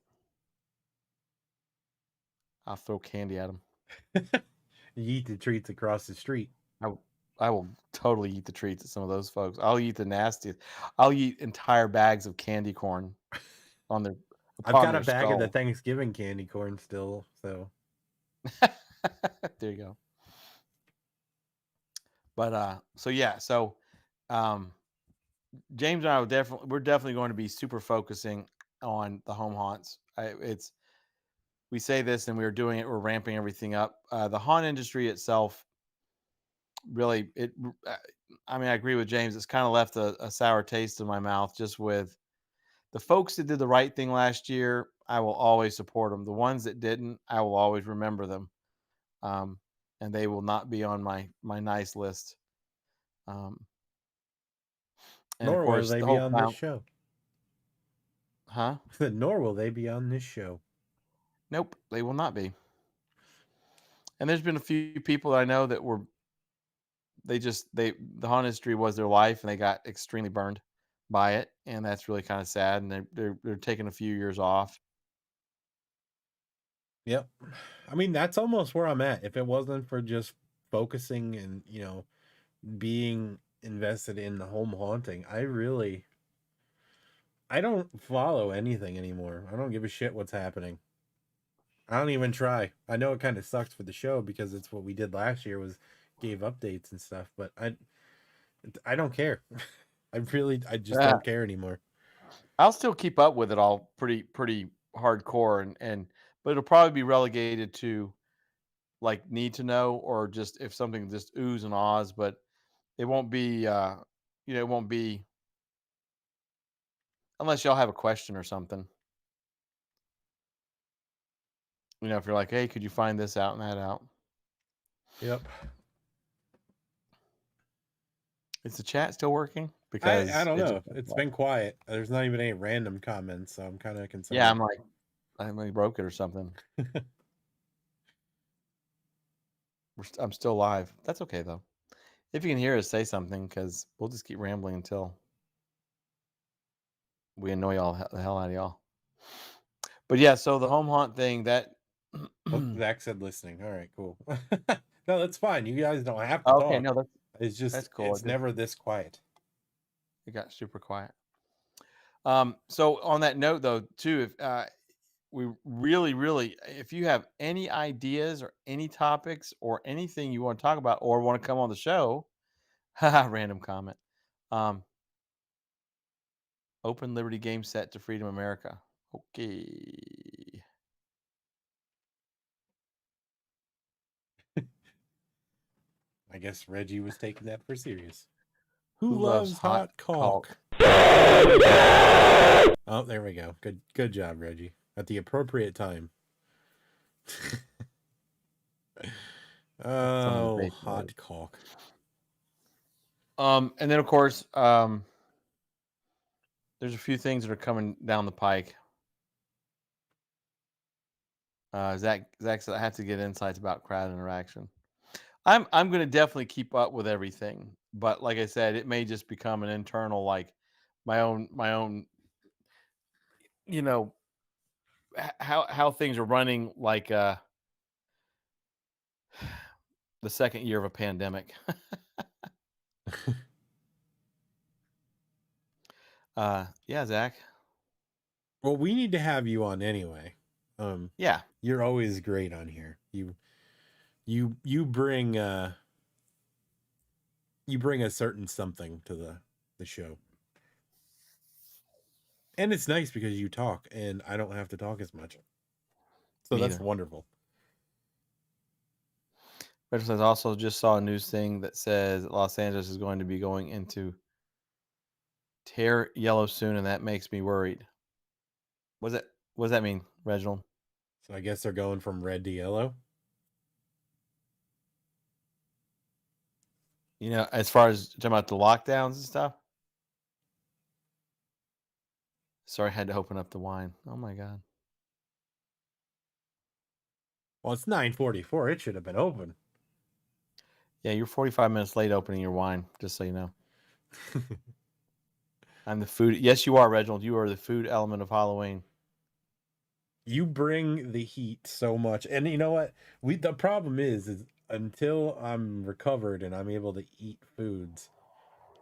Speaker 2: I'll throw candy at them.
Speaker 3: You eat the treats across the street.
Speaker 2: I will totally eat the treats at some of those folks. I'll eat the nastiest. I'll eat entire bags of candy corn on their.
Speaker 3: I've got a bag of the Thanksgiving candy corn still, so.
Speaker 2: There you go. But so yeah, so James and I we're definitely going to be super focusing on the home haunts. We say this and we're doing it. We're ramping everything up. The haunt industry itself, really, I mean, I agree with James. It's kind of left a sour taste in my mouth just with the folks that did the right thing last year. I will always support them. The ones that didn't, I will always remember them. And they will not be on my nice list. And
Speaker 3: Nor
Speaker 2: of
Speaker 3: will
Speaker 2: course,
Speaker 3: they
Speaker 2: the
Speaker 3: be
Speaker 2: whole
Speaker 3: on
Speaker 2: clown,
Speaker 3: this show.
Speaker 2: huh?
Speaker 3: Nor will they be on this show.
Speaker 2: Nope, they will not be. And there's been a few people that I know that were the haunt industry was their life, and they got extremely burned by it, and that's really kind of sad. And they're taking a few years off.
Speaker 3: Yep. I mean, that's almost where I'm at. If it wasn't for just focusing and, being invested in the home haunting, I don't follow anything anymore. I don't give a shit what's happening. I don't even try. I know it kind of sucks for the show because it's what we did last year was gave updates and stuff, but I don't care. I just
Speaker 2: Yeah.
Speaker 3: don't care anymore.
Speaker 2: I'll still keep up with it all pretty hardcore, but it'll probably be relegated to like need to know, or just if something just oohs and ahs, but it won't be it won't be unless y'all have a question or something. If you're like, hey, could you find this out and that out?
Speaker 3: Yep.
Speaker 2: Is the chat still working?
Speaker 3: I
Speaker 2: Because
Speaker 3: don't know. It's been quiet. There's not even any random comments, so I'm kind of concerned.
Speaker 2: Yeah, I'm like, I broke it or something. I'm still live. That's okay though. If you can hear us, say something, because we'll just keep rambling until we annoy the hell out of y'all. But yeah, so the home haunt thing that.
Speaker 3: Zach said listening. All right, cool. No, that's fine. You guys don't have to
Speaker 2: Okay,
Speaker 3: talk.
Speaker 2: no,
Speaker 3: It's just
Speaker 2: that's cool.
Speaker 3: It's never this quiet.
Speaker 2: It got super quiet. So on that note, though, too, if we really, if you have any ideas or any topics or anything you want to talk about or want to come on the show, random comment. Open Liberty game set to Freedom America. Okay.
Speaker 3: I guess Reggie was taking that for serious. Who loves hot caulk? Oh, there we go. Good job, Reggie. At the appropriate time. Oh, hot caulk.
Speaker 2: And then of course, there's a few things that are coming down the pike. Zach said I have to get insights about crowd interaction. I'm going to definitely keep up with everything, but like I said, it may just become an internal, like my own, how things are running, like the second year of a pandemic. Yeah, Zach.
Speaker 3: Well, we need to have you on anyway.
Speaker 2: Yeah,
Speaker 3: you're always great on here. You bring a certain something to the show. And it's nice because you talk and I don't have to talk as much. So that's wonderful.
Speaker 2: Rachel says, also just saw a news thing that says Los Angeles is going to be going into tear yellow soon, and that makes me worried. What does that mean, Reginald?
Speaker 3: So I guess they're going from red to yellow.
Speaker 2: As far as talking about the lockdowns and stuff. Sorry, I had to open up the wine. Oh my God.
Speaker 3: Well, it's 9:44. It should have been open.
Speaker 2: Yeah, you're 45 minutes late opening your wine, just so you know. I'm the food. Yes, you are, Reginald. You are the food element of Halloween.
Speaker 3: You bring the heat so much. And you know what? The problem is until I'm recovered and I'm able to eat foods,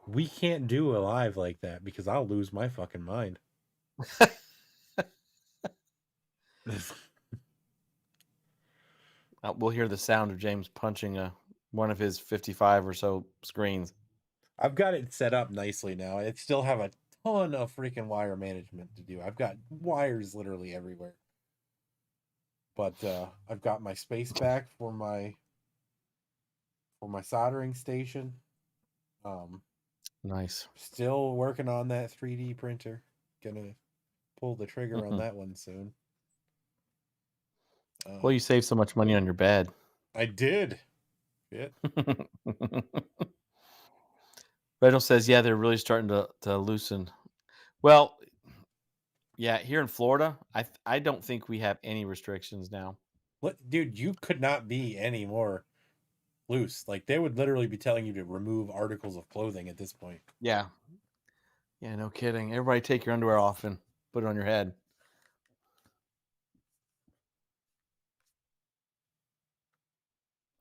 Speaker 3: we can't do a live like that because I'll lose my fucking mind.
Speaker 2: We'll hear the sound of James punching one of his 55 or so screens.
Speaker 3: I've got it set up nicely now. I still have a ton of freaking wire management to do. I've got wires literally everywhere. But I've got my space back for my soldering station.
Speaker 2: Nice.
Speaker 3: Still working on that 3D printer. Gonna pull the trigger on that one soon.
Speaker 2: Well, you saved so much money on your bed.
Speaker 3: I did. Shit.
Speaker 2: Reginald says, yeah, they're really starting to loosen. Well, yeah, here in Florida, I don't think we have any restrictions now.
Speaker 3: What, dude? You could not be any more loose. Like they would literally be telling you to remove articles of clothing at this point.
Speaker 2: Yeah. Yeah, no kidding. Everybody take your underwear off and put it on your head.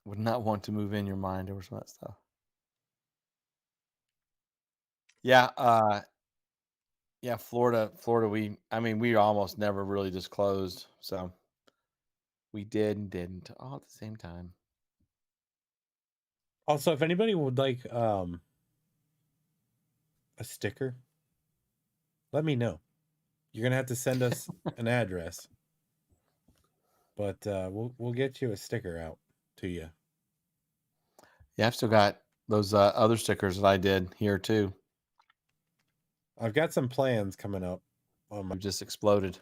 Speaker 2: Would not want to move in your mind over some of that stuff. Yeah, yeah, Florida, we almost never really disclosed. So we did and didn't all at the same time.
Speaker 3: Also, if anybody would like a sticker, let me know. You're gonna have to send us an address, but we'll get you a sticker out to you.
Speaker 2: Yeah, I've still got those other stickers that I did here too.
Speaker 3: I've got some plans coming up.
Speaker 2: Just exploded.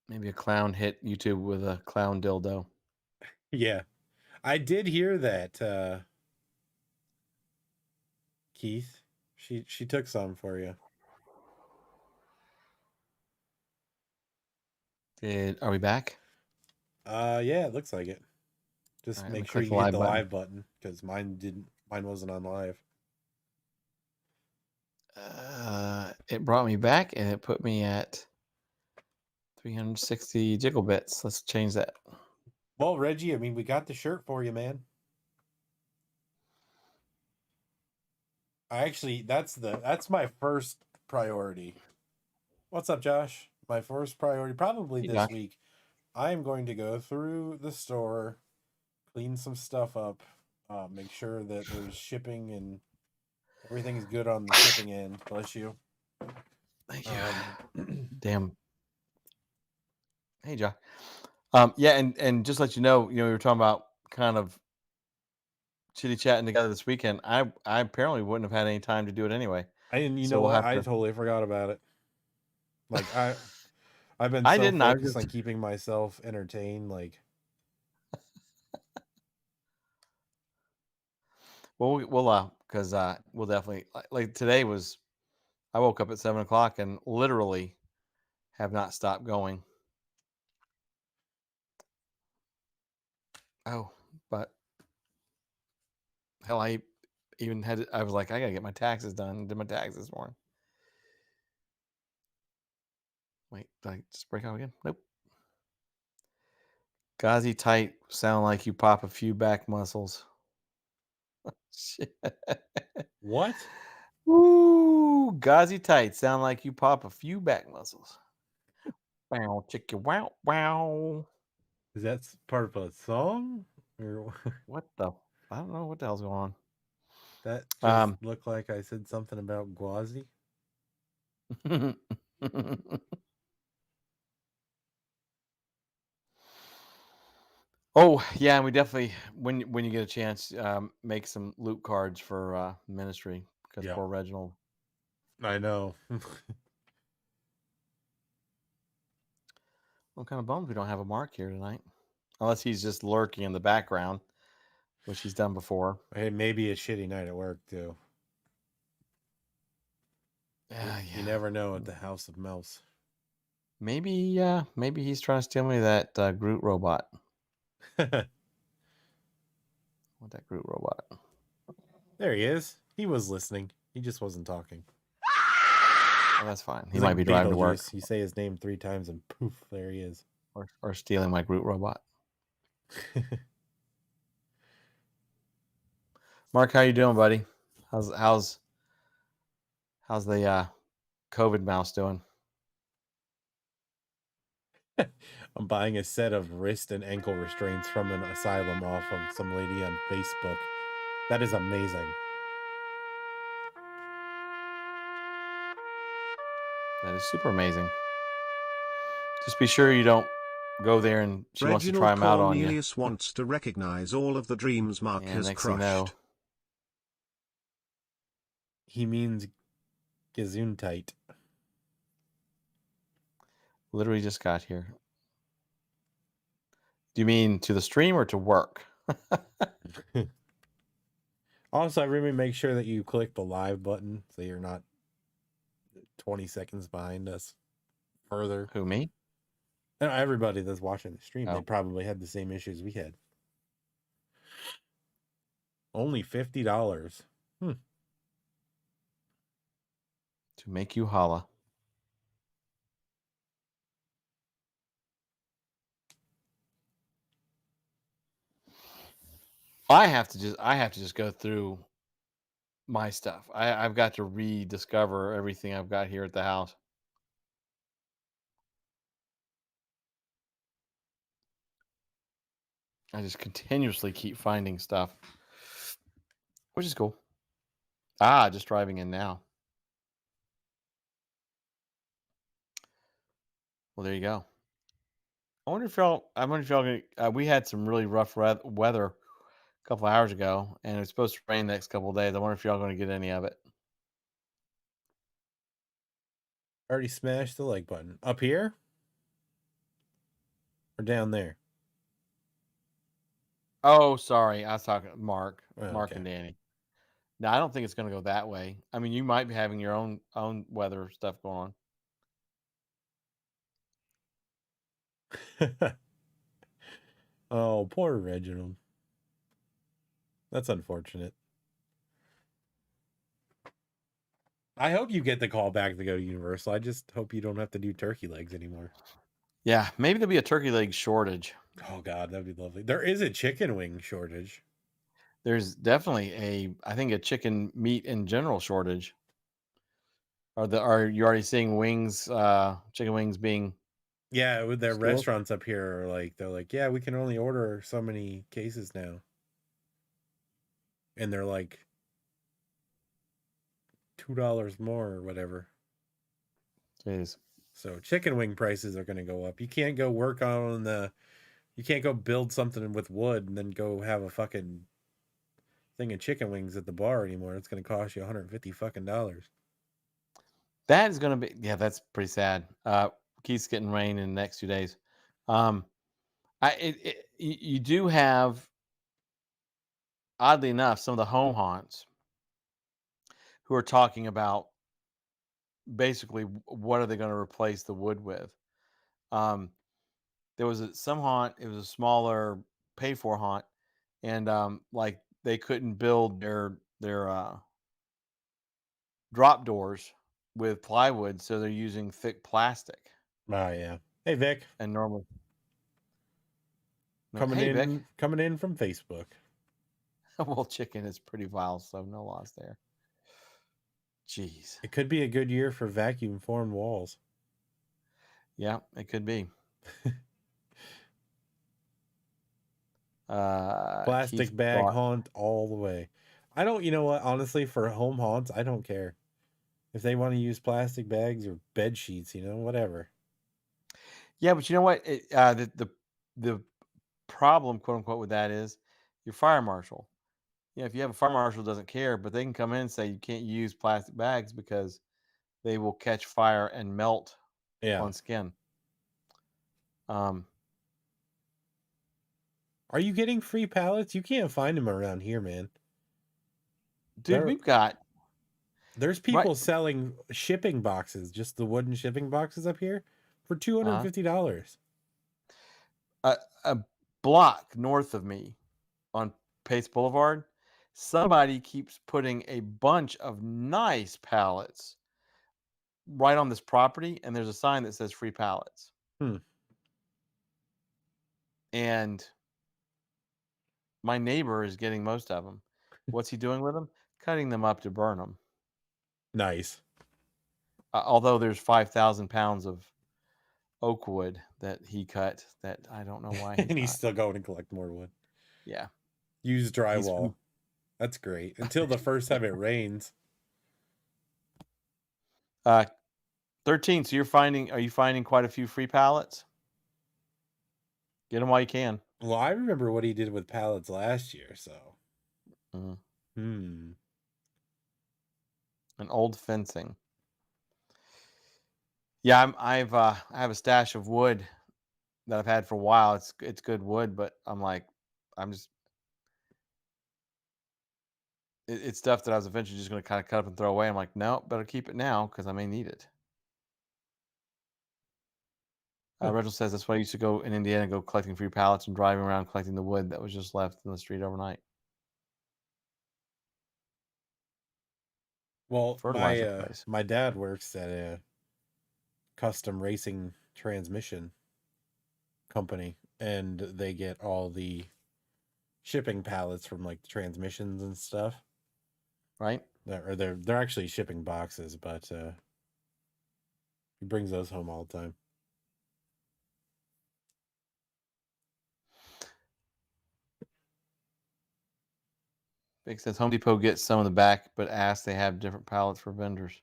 Speaker 2: Maybe a clown hit YouTube with a clown dildo.
Speaker 3: Yeah, I did hear that. Keith, she took some for you.
Speaker 2: Are we back?
Speaker 3: Yeah, it looks like it. Just
Speaker 2: right,
Speaker 3: make sure you hit the live button because mine wasn't on live.
Speaker 2: It brought me back and it put me at 360 jiggle bits. Let's change that.
Speaker 3: Well, Reggie, I mean, we got the shirt for you, man. That's my first priority. What's up, Josh? My first priority, probably this week, I am going to go through the store, clean some stuff up, make sure that there's shipping and everything's good on the shipping end. Bless you.
Speaker 2: Thank you. Damn. Hey, Josh. Yeah, and just let you know, we were talking about kind of chitty chatting together this weekend. I apparently wouldn't have had any time to do it anyway.
Speaker 3: You know what? I totally forgot about it. Like I've been focused on keeping myself entertained. Like,
Speaker 2: we'll because we'll definitely like today was. I woke up at 7 o'clock and literally have not stopped going. Oh, but hell, I was like, I gotta get my taxes done. Did my taxes this morning. Wait, did I just break out again? Nope. Gauzy tight sound like you pop a few back muscles. Shit.
Speaker 3: What?
Speaker 2: Woo! Gauzy tight sound like you pop a few back muscles. Wow, chicka wow wow.
Speaker 3: Is that part of a song? Or
Speaker 2: what the? I don't know what the hell's going on.
Speaker 3: That just looked like I said something about Gwazi.
Speaker 2: Oh yeah, and we definitely when you get a chance, make some loot cards for ministry because poor Reginald.
Speaker 3: I know.
Speaker 2: What kind of bums we don't have a Mark here tonight, unless he's just lurking in the background, which he's done before.
Speaker 3: Hey, maybe a shitty night at work too.
Speaker 2: Yeah.
Speaker 3: You never know at the House of Mouse.
Speaker 2: Maybe he's trying to steal me that Groot robot. What that Groot robot?
Speaker 3: There he is. He was listening. He just wasn't talking.
Speaker 2: Oh, that's fine. He might be driving to work.
Speaker 3: You say his name 3 times and poof, there he is.
Speaker 2: Or stealing my Groot robot. Mark, how you doing, buddy? How's the COVID mouse doing?
Speaker 3: I'm buying a set of wrist and ankle restraints from an asylum off of some lady on Facebook. That is amazing.
Speaker 2: That is super amazing. Just be sure you don't go there and she wants to try them out on you.
Speaker 4: Cornelius wants to recognize all of the dreams Mark has crushed.
Speaker 3: He means Gesundheit.
Speaker 2: Literally just got here. Do you mean to the stream or to work?
Speaker 3: Also, everybody make sure that you click the live button so you're not 20 seconds behind us further.
Speaker 2: Who, me?
Speaker 3: And everybody that's watching the stream, they
Speaker 2: Oh.
Speaker 3: probably had the same issues we had. Only $50.
Speaker 2: To make you holla. I have to just go through my stuff. I've got to rediscover everything I've got here at the house. I just continuously keep finding stuff, which is cool. Just driving in now. Well, there you go. I wonder if y'all gonna. We had some really rough weather a couple of hours ago, and it's supposed to rain the next couple of days. I wonder if y'all going to get any of it.
Speaker 3: Already smashed the like button. Up here? Or down there?
Speaker 2: Oh, sorry. I was talking to Mark
Speaker 3: Okay.
Speaker 2: and Danny. No, I don't think it's going to go that way. I mean, you might be having your own weather stuff going on.
Speaker 3: Oh, poor Reginald. That's unfortunate. I hope you get the call back to go to Universal. I just hope you don't have to do turkey legs anymore.
Speaker 2: Yeah, maybe there'll be a turkey leg shortage.
Speaker 3: Oh God, that'd be lovely. There is a chicken wing shortage.
Speaker 2: There's definitely I think a chicken meat in general shortage. Are you already seeing wings, chicken wings being?
Speaker 3: Yeah, with their
Speaker 2: stored?
Speaker 3: restaurants up here are like, they're like, yeah, we can only order so many cases now. And they're like $2 more or whatever.
Speaker 2: Jeez.
Speaker 3: So chicken wing prices are going to go up. You can't go work on you can't go build something with wood and then go have a fucking thing of chicken wings at the bar anymore. It's going to cost you $150 fucking dollars.
Speaker 2: That is going to be, that's pretty sad. Keith's getting rain in the next 2 days. You do have, oddly enough, some of the home haunts who are talking about basically what are they going to replace the wood with. There was some haunt, it was a smaller pay for haunt, and like they couldn't build their drop doors with plywood, so they're using thick plastic.
Speaker 3: Oh yeah. Hey Vic.
Speaker 2: And normally
Speaker 3: coming
Speaker 2: Vic.
Speaker 3: in from Facebook.
Speaker 2: Well, chicken is pretty vile, so no loss there. Jeez.
Speaker 3: It could be a good year for vacuum formed walls.
Speaker 2: Yeah, it could be.
Speaker 3: Plastic bag haunt all the way. I don't, you know what, honestly, for home haunts, I don't care. If they want to use plastic bags or bed sheets, whatever.
Speaker 2: Yeah, but you know what? The problem, quote unquote, with that is your fire marshal. If you have a fire marshal who doesn't care, but they can come in and say you can't use plastic bags because they will catch fire and melt on skin.
Speaker 3: Are you getting free pallets? You can't find them around here, man.
Speaker 2: Dude,
Speaker 3: there's people selling shipping boxes, just the wooden shipping boxes up here, for $250.
Speaker 2: A block north of me on Pace Boulevard, somebody keeps putting a bunch of nice pallets right on this property, and there's a sign that says free pallets. And my neighbor is getting most of them. What's he doing with them? Cutting them up to burn them.
Speaker 3: Nice.
Speaker 2: Although there's 5,000 pounds of oak wood that he cut that I don't know why.
Speaker 3: And he's still going to collect more wood.
Speaker 2: Yeah.
Speaker 3: Use drywall. That's great. Until the first time it rains.
Speaker 2: 13. So are you finding quite a few free pallets? Get them while you can.
Speaker 3: Well, I remember what he did with pallets last year, so.
Speaker 2: An old fencing. Yeah, I have a stash of wood that I've had for a while. It's good wood, but I'm like, I it's stuff that I was eventually just going to kind of cut up and throw away. I'm like, no, better keep it now because I may need it. Reginald says that's why I used to go in Indiana, go collecting free pallets and driving around collecting the wood that was just left in the street overnight.
Speaker 3: Well,
Speaker 2: Fertilizer price.
Speaker 3: my dad works at a custom racing transmission company, and they get all the shipping pallets from like the transmissions and stuff.
Speaker 2: Right?
Speaker 3: They're actually shipping boxes, but he brings those home all the time.
Speaker 2: Big says Home Depot gets some of the back, but asks they have different pallets for vendors.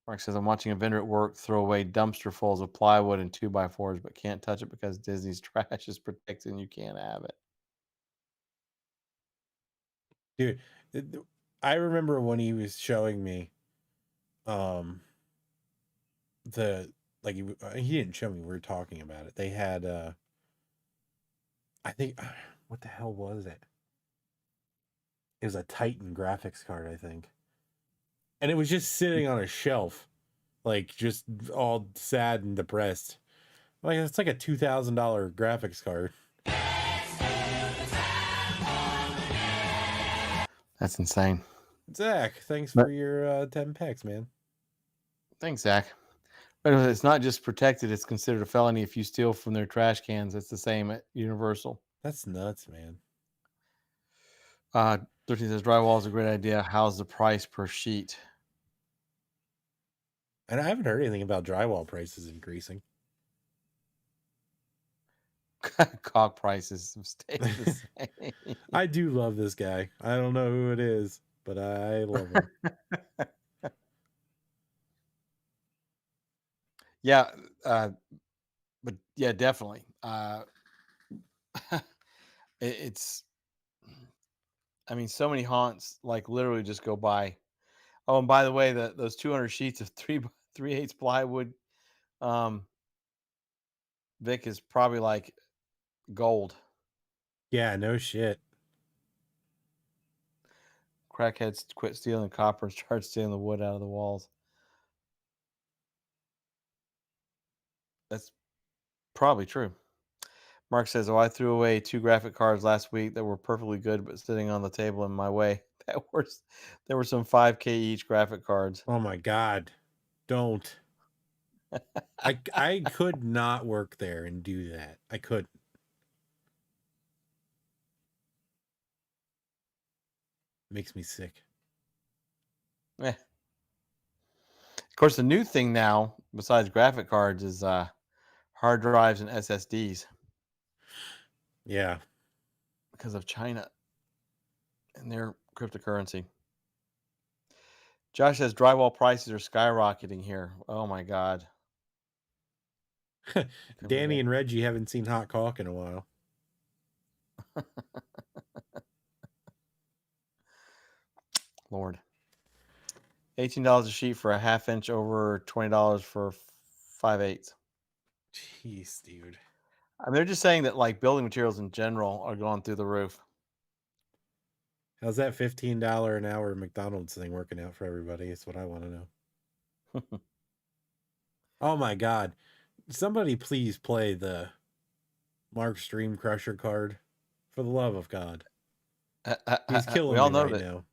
Speaker 2: Mark says, I'm watching a vendor at work throw away dumpster fulls of plywood and 2x4s, but can't touch it because Disney's trash is protected and you can't have it.
Speaker 3: Dude, I remember when he was showing me he didn't show me, we were talking about it. They had I think what the hell was it? It was a Titan graphics card, I think. And it was just sitting on a shelf, like just all sad and depressed. Like it's like a $2,000 graphics card.
Speaker 2: That's insane.
Speaker 3: Zach, thanks for your 10 packs, man.
Speaker 2: Thanks, Zach. But it's not just protected, it's considered a felony if you steal from their trash cans. It's the same at Universal.
Speaker 3: That's nuts, man.
Speaker 2: 13 says drywall is a great idea. How's the price per sheet?
Speaker 3: And I haven't heard anything about drywall prices increasing.
Speaker 2: Caulk prices have stayed the same.
Speaker 3: I do love this guy. I don't know who it is, but I love him.
Speaker 2: Yeah, but yeah, definitely. It's, I mean, so many haunts like literally just go by. Oh, and by the way, those 200 sheets of 3/8 plywood, Vic, is probably like gold.
Speaker 3: Yeah, no shit.
Speaker 2: Crackheads quit stealing copper and start stealing the wood out of the walls. That's probably true. Mark says, "Oh, I threw away 2 graphic cards last week that were perfectly good, but sitting on the table in my way. There were some $5K each graphic cards."
Speaker 3: Oh my God. Don't. I could not work there and do that. I couldn't. Makes me sick.
Speaker 2: Of course, the new thing now, besides graphic cards, is hard drives and SSDs.
Speaker 3: Yeah.
Speaker 2: Because of China and their cryptocurrency. Josh says drywall prices are skyrocketing here. Oh my God.
Speaker 3: Danny and Reggie haven't seen hot caulk in a while.
Speaker 2: Lord. $18 a sheet for a half-inch, over $20 for 5/8.
Speaker 3: Jeez, dude.
Speaker 2: I mean, they're just saying that like building materials in general are going through the roof.
Speaker 3: How's that $15 an hour McDonald's thing working out for everybody? It's what I want to know. Oh my God. Somebody please play the Mark Stream Crusher card. For the love of God. He's killing
Speaker 2: we all
Speaker 3: me
Speaker 2: know
Speaker 3: right
Speaker 2: that
Speaker 3: now.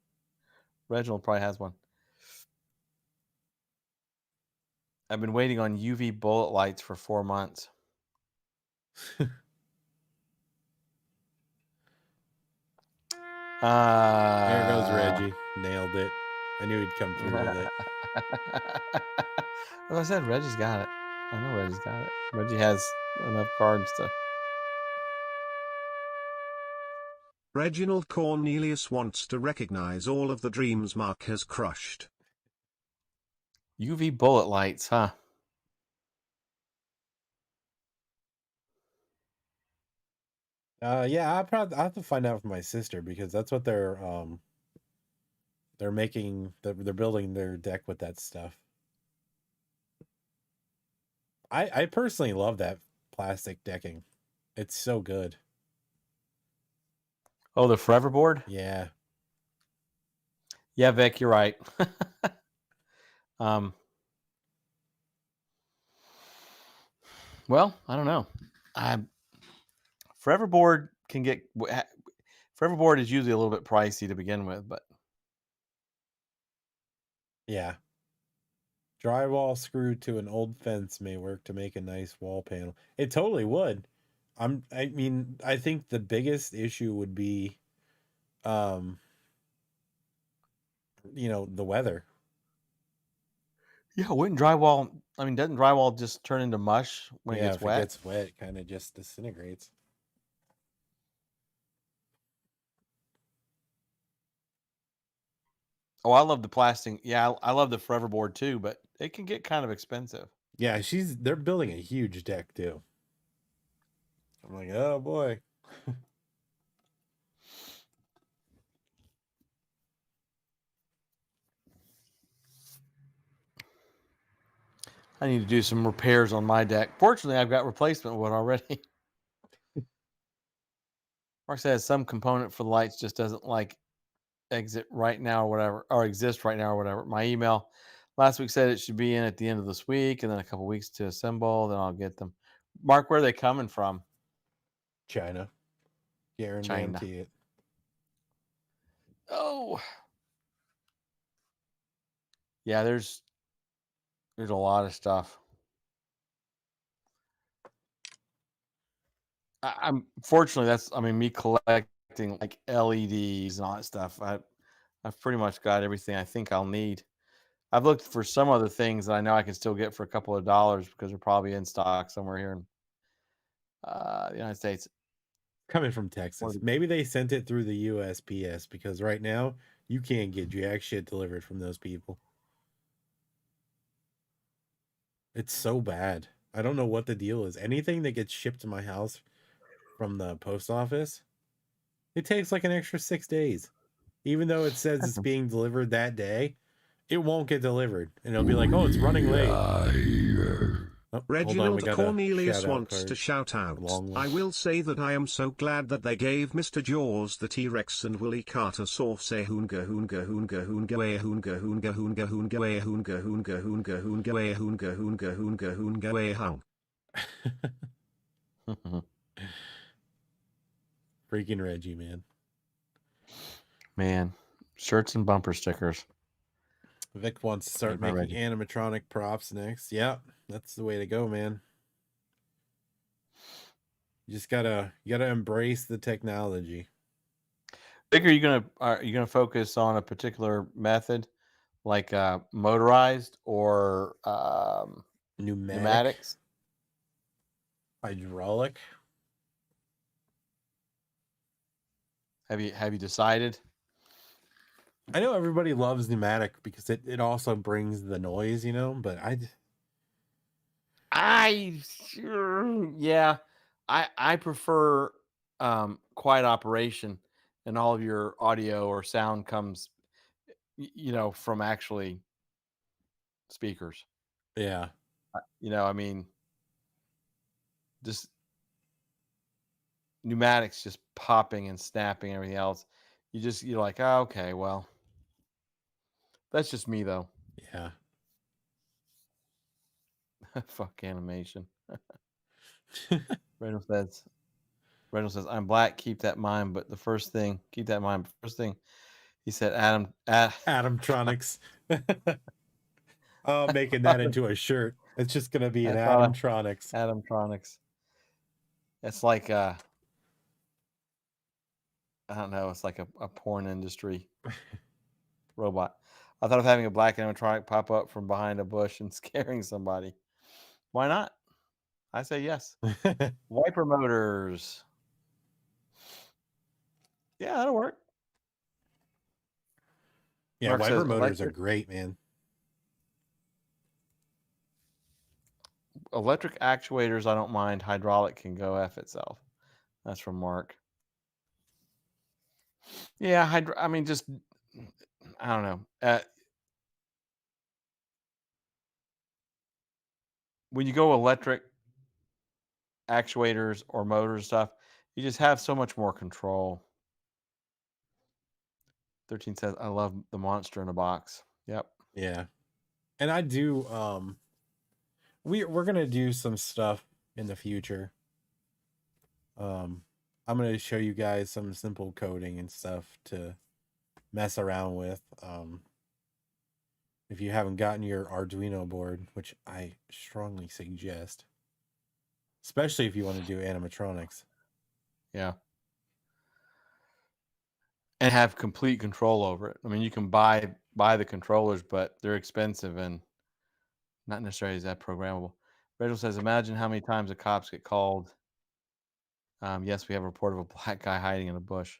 Speaker 2: Reginald probably has one. I've been waiting on UV bullet lights for 4 months.
Speaker 3: There goes Reggie. Nailed it. I knew he'd come through with it.
Speaker 2: As I said, Reggie's got it. I know Reggie's got it. Reggie has enough cards to...
Speaker 4: Reginald Cornelius wants to recognize all of the dreams Mark has crushed.
Speaker 2: UV bullet lights, huh?
Speaker 3: Yeah, I'll have to find out from my sister because that's what they're making. They're building their deck with that stuff. I personally love that plastic decking. It's so good.
Speaker 2: Oh, the Forever board?
Speaker 3: Yeah.
Speaker 2: Yeah, Vic, you're right. um, well, I don't know. Forever board can get Forever board is usually a little bit pricey to begin with, but
Speaker 3: Yeah. Drywall screwed to an old fence may work to make a nice wall panel. It totally would. I mean, I think the biggest issue would be the weather.
Speaker 2: yeah, wouldn't drywall? I mean, doesn't drywall just turn into mush when it
Speaker 3: Yeah,
Speaker 2: gets
Speaker 3: if
Speaker 2: wet?
Speaker 3: it gets wet, it kind of just disintegrates.
Speaker 2: Oh, I love the plastic. Yeah, I love the Forever board too, but it can get kind of expensive.
Speaker 3: Yeah, they're building a huge deck too. I'm like, oh boy.
Speaker 2: I need to do some repairs on my deck. Fortunately, I've got replacement wood already. Mark says some component for the lights just doesn't like exit right now or whatever, or exist right now or whatever. My email last week said it should be in at the end of this week and then a couple weeks to assemble. Then I'll get them. Mark, where are they coming from?
Speaker 3: China. Guarantee it.
Speaker 2: Oh, yeah. There's a lot of stuff. I'm fortunately me collecting like LEDs and all that stuff. I've pretty much got everything I think I'll need. I've looked for some other things that I know I can still get for a couple of dollars because they're probably in stock somewhere here in the United States.
Speaker 3: Coming from Texas. Maybe they sent it through the USPS because right now you can't get jack shit delivered from those people. It's so bad. I don't know what the deal is. Anything that gets shipped to my house from the post office, it takes like an extra 6 days. Even though it says it's being delivered that day, it won't get delivered. And it'll be like, oh, it's running late. Oh,
Speaker 4: Reginald Cornelius wants to shout out. I will say that I am so glad that they gave Mr. Jaws the T-Rex and Willie Carter sauce hoonga hoonga hoonga hoonga way hoonga hoonga hoonga hoonga way hoonga hoonga hoonga hoonga way hoonga hoonga hoonga hoonga way hung.
Speaker 3: Freaking Reggie, man.
Speaker 2: Man, shirts and bumper stickers.
Speaker 3: Vic wants to start making animatronic props next. Yeah, that's the way to go, man. You just gotta embrace the technology.
Speaker 2: Vic, are you gonna focus on a particular method, like motorized or pneumatics?
Speaker 3: Hydraulic?
Speaker 2: Have you decided?
Speaker 3: I know everybody loves pneumatic because it also brings the noise, but
Speaker 2: I prefer quiet operation, and all of your audio or sound comes from actually speakers.
Speaker 3: Yeah.
Speaker 2: Just pneumatics just popping and snapping and everything else. You're like, oh, okay, well, that's just me though.
Speaker 3: Yeah.
Speaker 2: Fuck animation. Reynolds says, I'm black, keep that in mind. But first thing he said,
Speaker 3: Adamtronics. Oh, making that into a shirt. It's just gonna be an Adamtronics.
Speaker 2: Adamtronics. It's like I don't know, it's like a porn industry robot. I thought of having a black animatronic pop up from behind a bush and scaring somebody. Why not? I say yes. Wiper motors. Yeah, that'll work.
Speaker 3: Yeah, Mark wiper motors are great, man.
Speaker 2: Electric actuators, I don't mind. Hydraulic can go F itself. That's from Mark. Yeah, I don't know. When you go electric actuators or motor stuff, you just have so much more control. 13 says, I love the monster in a box. Yep.
Speaker 3: Yeah. And I do, we're going to do some stuff in the future. I'm going to show you guys some simple coding and stuff to mess around with. If you haven't gotten your Arduino board, which I strongly suggest, especially if you want to do animatronics.
Speaker 2: Yeah. And have complete control over it. I mean, you can buy the controllers, but they're expensive and not necessarily is that programmable. Rachel says, imagine how many times the cops get called. Yes, we have a report of a black guy hiding in a bush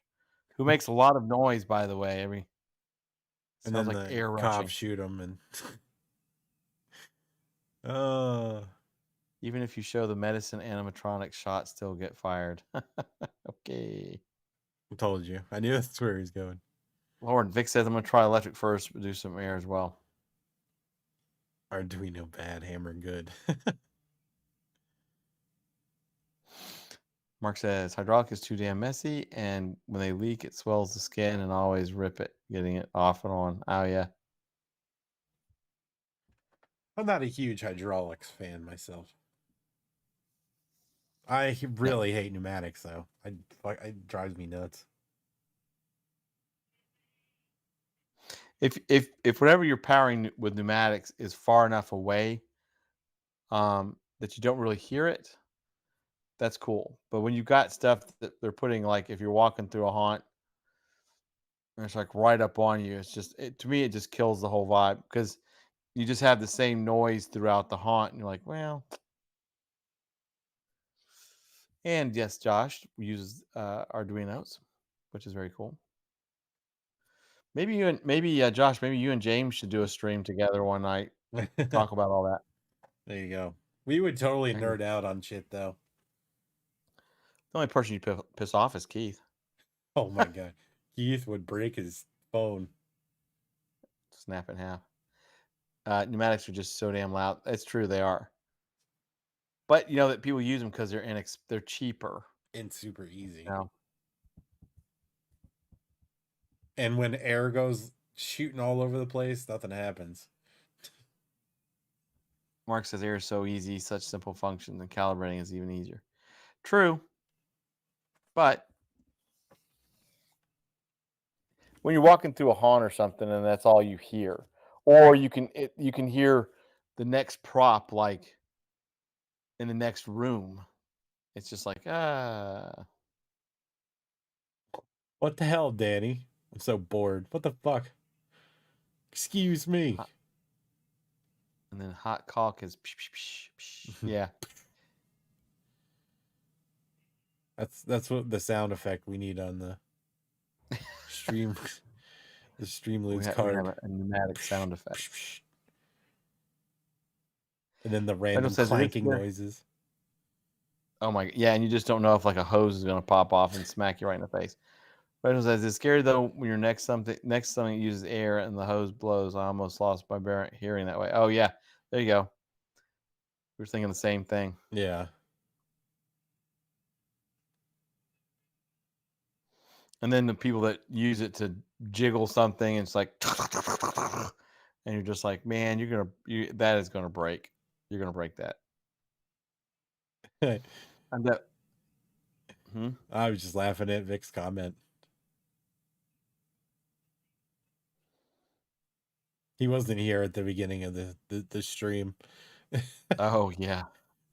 Speaker 2: who makes a lot of noise, by the way.
Speaker 3: And then
Speaker 2: like
Speaker 3: the
Speaker 2: air
Speaker 3: cops
Speaker 2: rushing.
Speaker 3: shoot him and
Speaker 2: even if you show the medicine animatronic shot, still get fired. Okay.
Speaker 3: I told you. I knew that's where he's going.
Speaker 2: Lauren, Vic says I'm gonna try electric first, but do some air as well.
Speaker 3: Arduino bad, hammer good.
Speaker 2: Mark says hydraulic is too damn messy, and when they leak, it swells the skin and always rip it, getting it off and on. Oh yeah.
Speaker 3: I'm not a huge hydraulics fan myself. I really hate pneumatics though. It drives me nuts.
Speaker 2: If whatever you're powering with pneumatics is far enough away that you don't really hear it, that's cool. But when you've got stuff that they're putting, like if you're walking through a haunt and it's like right up on you, it's just to me it just kills the whole vibe because you just have the same noise throughout the haunt and you're like, well. And yes, Josh uses Arduinos, which is very cool. Maybe Josh, maybe you and James should do a stream together one night. Talk about all that.
Speaker 3: There you go. We would totally nerd out on shit though.
Speaker 2: The only person you piss off is Keith.
Speaker 3: Oh my god. Keith would break his phone.
Speaker 2: Snap in half. Pneumatics are just so damn loud. It's true, they are. But you know that people use them because they're cheaper
Speaker 3: and super easy.
Speaker 2: Yeah.
Speaker 3: And when air goes shooting all over the place, nothing happens.
Speaker 2: Mark says air is so easy, such simple functions, and calibrating is even easier. True. But when you're walking through a haunt or something and that's all you hear, or you can hear the next prop like in the next room, it's just like
Speaker 3: What the hell, Danny? I'm so bored. What the fuck? Excuse me.
Speaker 2: And then hot caulk is yeah.
Speaker 3: That's what the sound effect we need on the stream. The Streamloots card.
Speaker 2: We have a pneumatic sound effect.
Speaker 3: And then the random clanking noises.
Speaker 2: Oh my, yeah, and you just don't know if like a hose is gonna pop off and smack you right in the face. Reginald says, it's scary though when you're next something uses air and the hose blows. I almost lost my hearing that way. Oh yeah, there you go. We were thinking the same thing.
Speaker 3: Yeah.
Speaker 2: And then the people that use it to jiggle something, it's like, and you're just like, man, that is gonna break. You're gonna break that. And that.
Speaker 3: I was just laughing at Vic's comment. He wasn't here at the beginning of the stream.
Speaker 2: Oh yeah.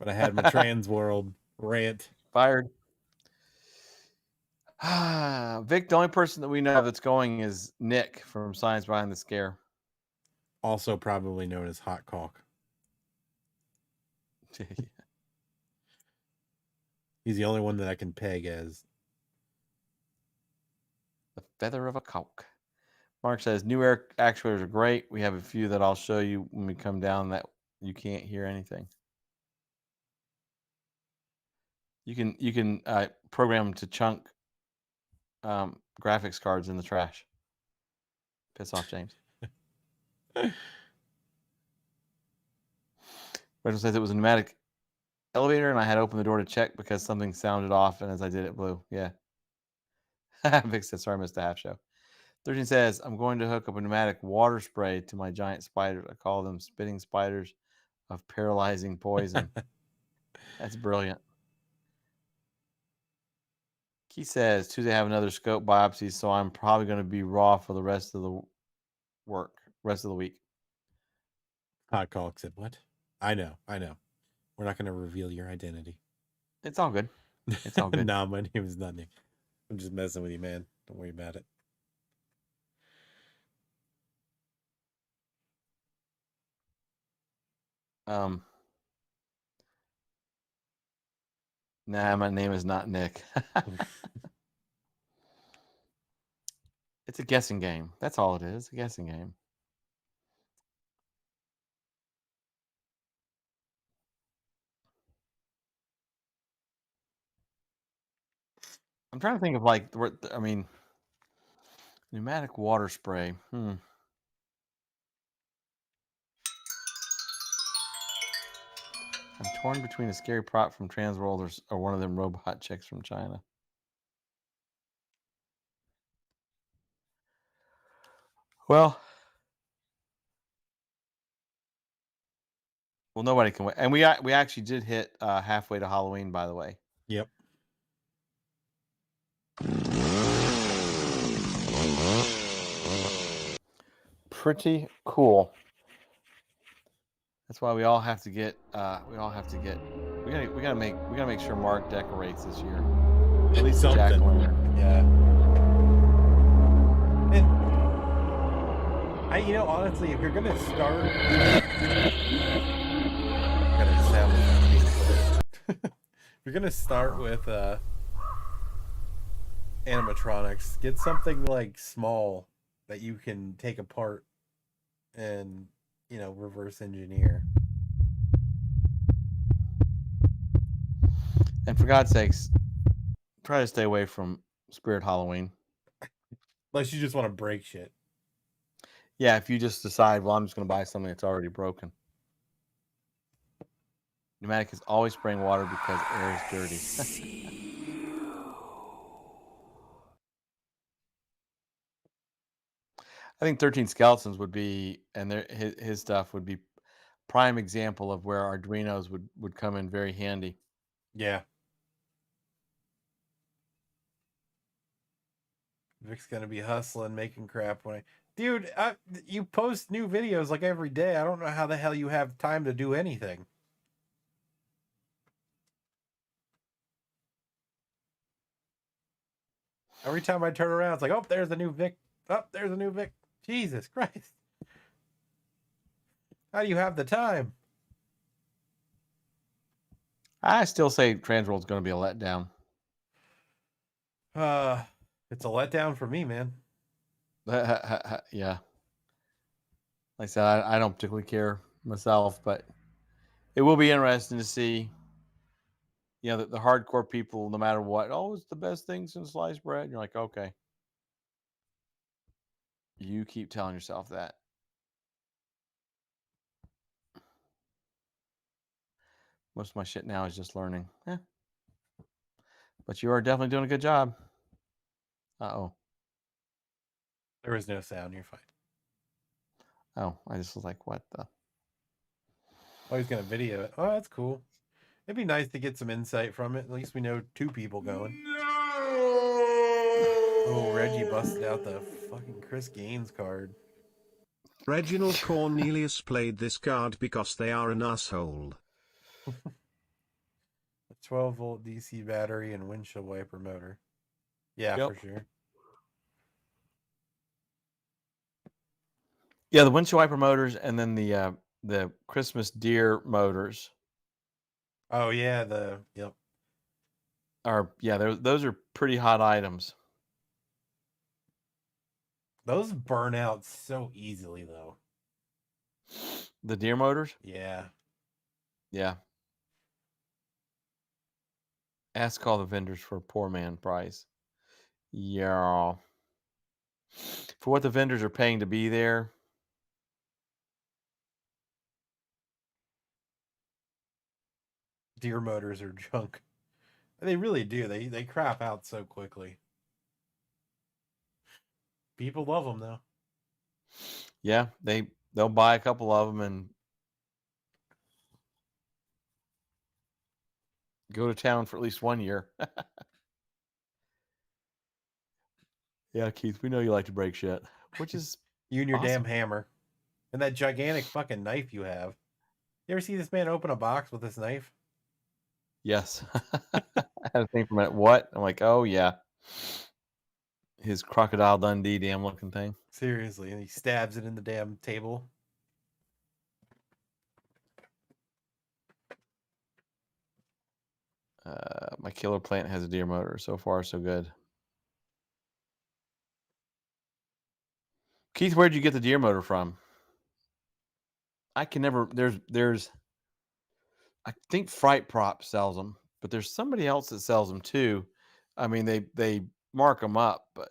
Speaker 3: But I had my trans world rant.
Speaker 2: Fired. Vic, the only person that we know that's going is Nick from Science Behind the Scare.
Speaker 3: Also probably known as Hot Caulk. He's the only one that I can peg as
Speaker 2: the feather of a caulk. Mark says, new air actuators are great. We have a few that I'll show you when we come down that you can't hear anything. You can program them to chunk graphics cards in the trash. Piss off, James. Rachel says it was a pneumatic elevator and I had to open the door to check because something sounded off, and as I did, it blew. Yeah. Vic said, sorry, I missed the half show. 13 says, I'm going to hook up a pneumatic water spray to my giant spiders. I call them spitting spiders of paralyzing poison. That's brilliant. He says, Tuesday I have another scope biopsy, so I'm probably going to be raw for the rest of the rest of the week.
Speaker 3: Hot Call said, what? I know. We're not going to reveal your identity.
Speaker 2: It's all good. It's all good.
Speaker 3: No, my name is not Nick. I'm just messing with you, man. Don't worry about it.
Speaker 2: Nah, my name is not Nick. It's a guessing game. That's all it is. A guessing game. I'm trying to think of pneumatic water spray. I'm torn between a scary prop from Transworld or one of them robot chicks from China. Well, nobody can wait. And we actually did hit halfway to Halloween, by the way.
Speaker 3: Yep.
Speaker 2: Pretty cool. That's why we all have to get. We gotta make sure Mark decorates this year. At least
Speaker 3: something.
Speaker 2: Jack-o'-lantern.
Speaker 3: Yeah. And honestly, if you're gonna start, if you're gonna start with animatronics, get something like small that you can take apart and reverse engineer.
Speaker 2: And for God's sakes, try to stay away from Spirit Halloween.
Speaker 3: Unless you just want to break shit.
Speaker 2: Yeah, if you just decide, well, I'm just going to buy something that's already broken. Pneumatic is always spraying water because air is dirty. I think 13 Skeletons would be, and his stuff would be prime example of where Arduinos would come in very handy.
Speaker 3: Yeah. Vic's gonna be hustling, making crap when dude, you post new videos like every day. I don't know how the hell you have time to do anything. Every time I turn around, it's like, oh, there's a new Vic. Oh, there's a new Vic. Jesus Christ. How do you have the time?
Speaker 2: I still say Transworld's going to be a letdown.
Speaker 3: It's a letdown for me, man.
Speaker 2: Yeah. Like I said, I don't particularly care myself, but it will be interesting to see, the hardcore people, no matter what, it's the best thing since sliced bread. And you're like, okay. You keep telling yourself that. Most of my shit now is just learning. But you are definitely doing a good job. Uh-oh.
Speaker 3: There was no sound. You're fine.
Speaker 2: Oh, I just was like, what the?
Speaker 3: Oh, he's going to video it. Oh, that's cool. It'd be nice to get some insight from it. At least we know 2 people going. No! Oh, Reggie busted out the fucking Chris Gaines card.
Speaker 4: Reginald Cornelius played this card because they are an asshole.
Speaker 3: A 12-volt DC battery and windshield wiper motor. Yeah, yep. For sure.
Speaker 2: Yeah, the windshield wiper motors, and then the Christmas deer motors.
Speaker 3: Oh yeah, yep.
Speaker 2: Those are pretty hot items.
Speaker 3: Those burn out so easily, though.
Speaker 2: The deer motors?
Speaker 3: Yeah.
Speaker 2: Yeah. Ask all the vendors for a poor man price. Yeah. For what the vendors are paying to be there.
Speaker 3: Deer motors are junk. They really do. They crap out so quickly. People love them though.
Speaker 2: Yeah, they'll buy a couple of them and go to town for at least 1 year. Yeah, Keith, we know you like to break shit, which is
Speaker 3: you and your
Speaker 2: awesome.
Speaker 3: damn hammer and that gigantic fucking knife you have. You ever see this man open a box with this knife?
Speaker 2: Yes. I had to think for a minute. What? I'm like, oh yeah. His Crocodile Dundee damn looking thing.
Speaker 3: Seriously, and he stabs it in the damn table.
Speaker 2: My killer plant has a deer motor. So far, so good. Keith, where'd you get the deer motor from? I can never. There's. I think Fright Prop sells them, but there's somebody else that sells them too. I mean, they mark them up, but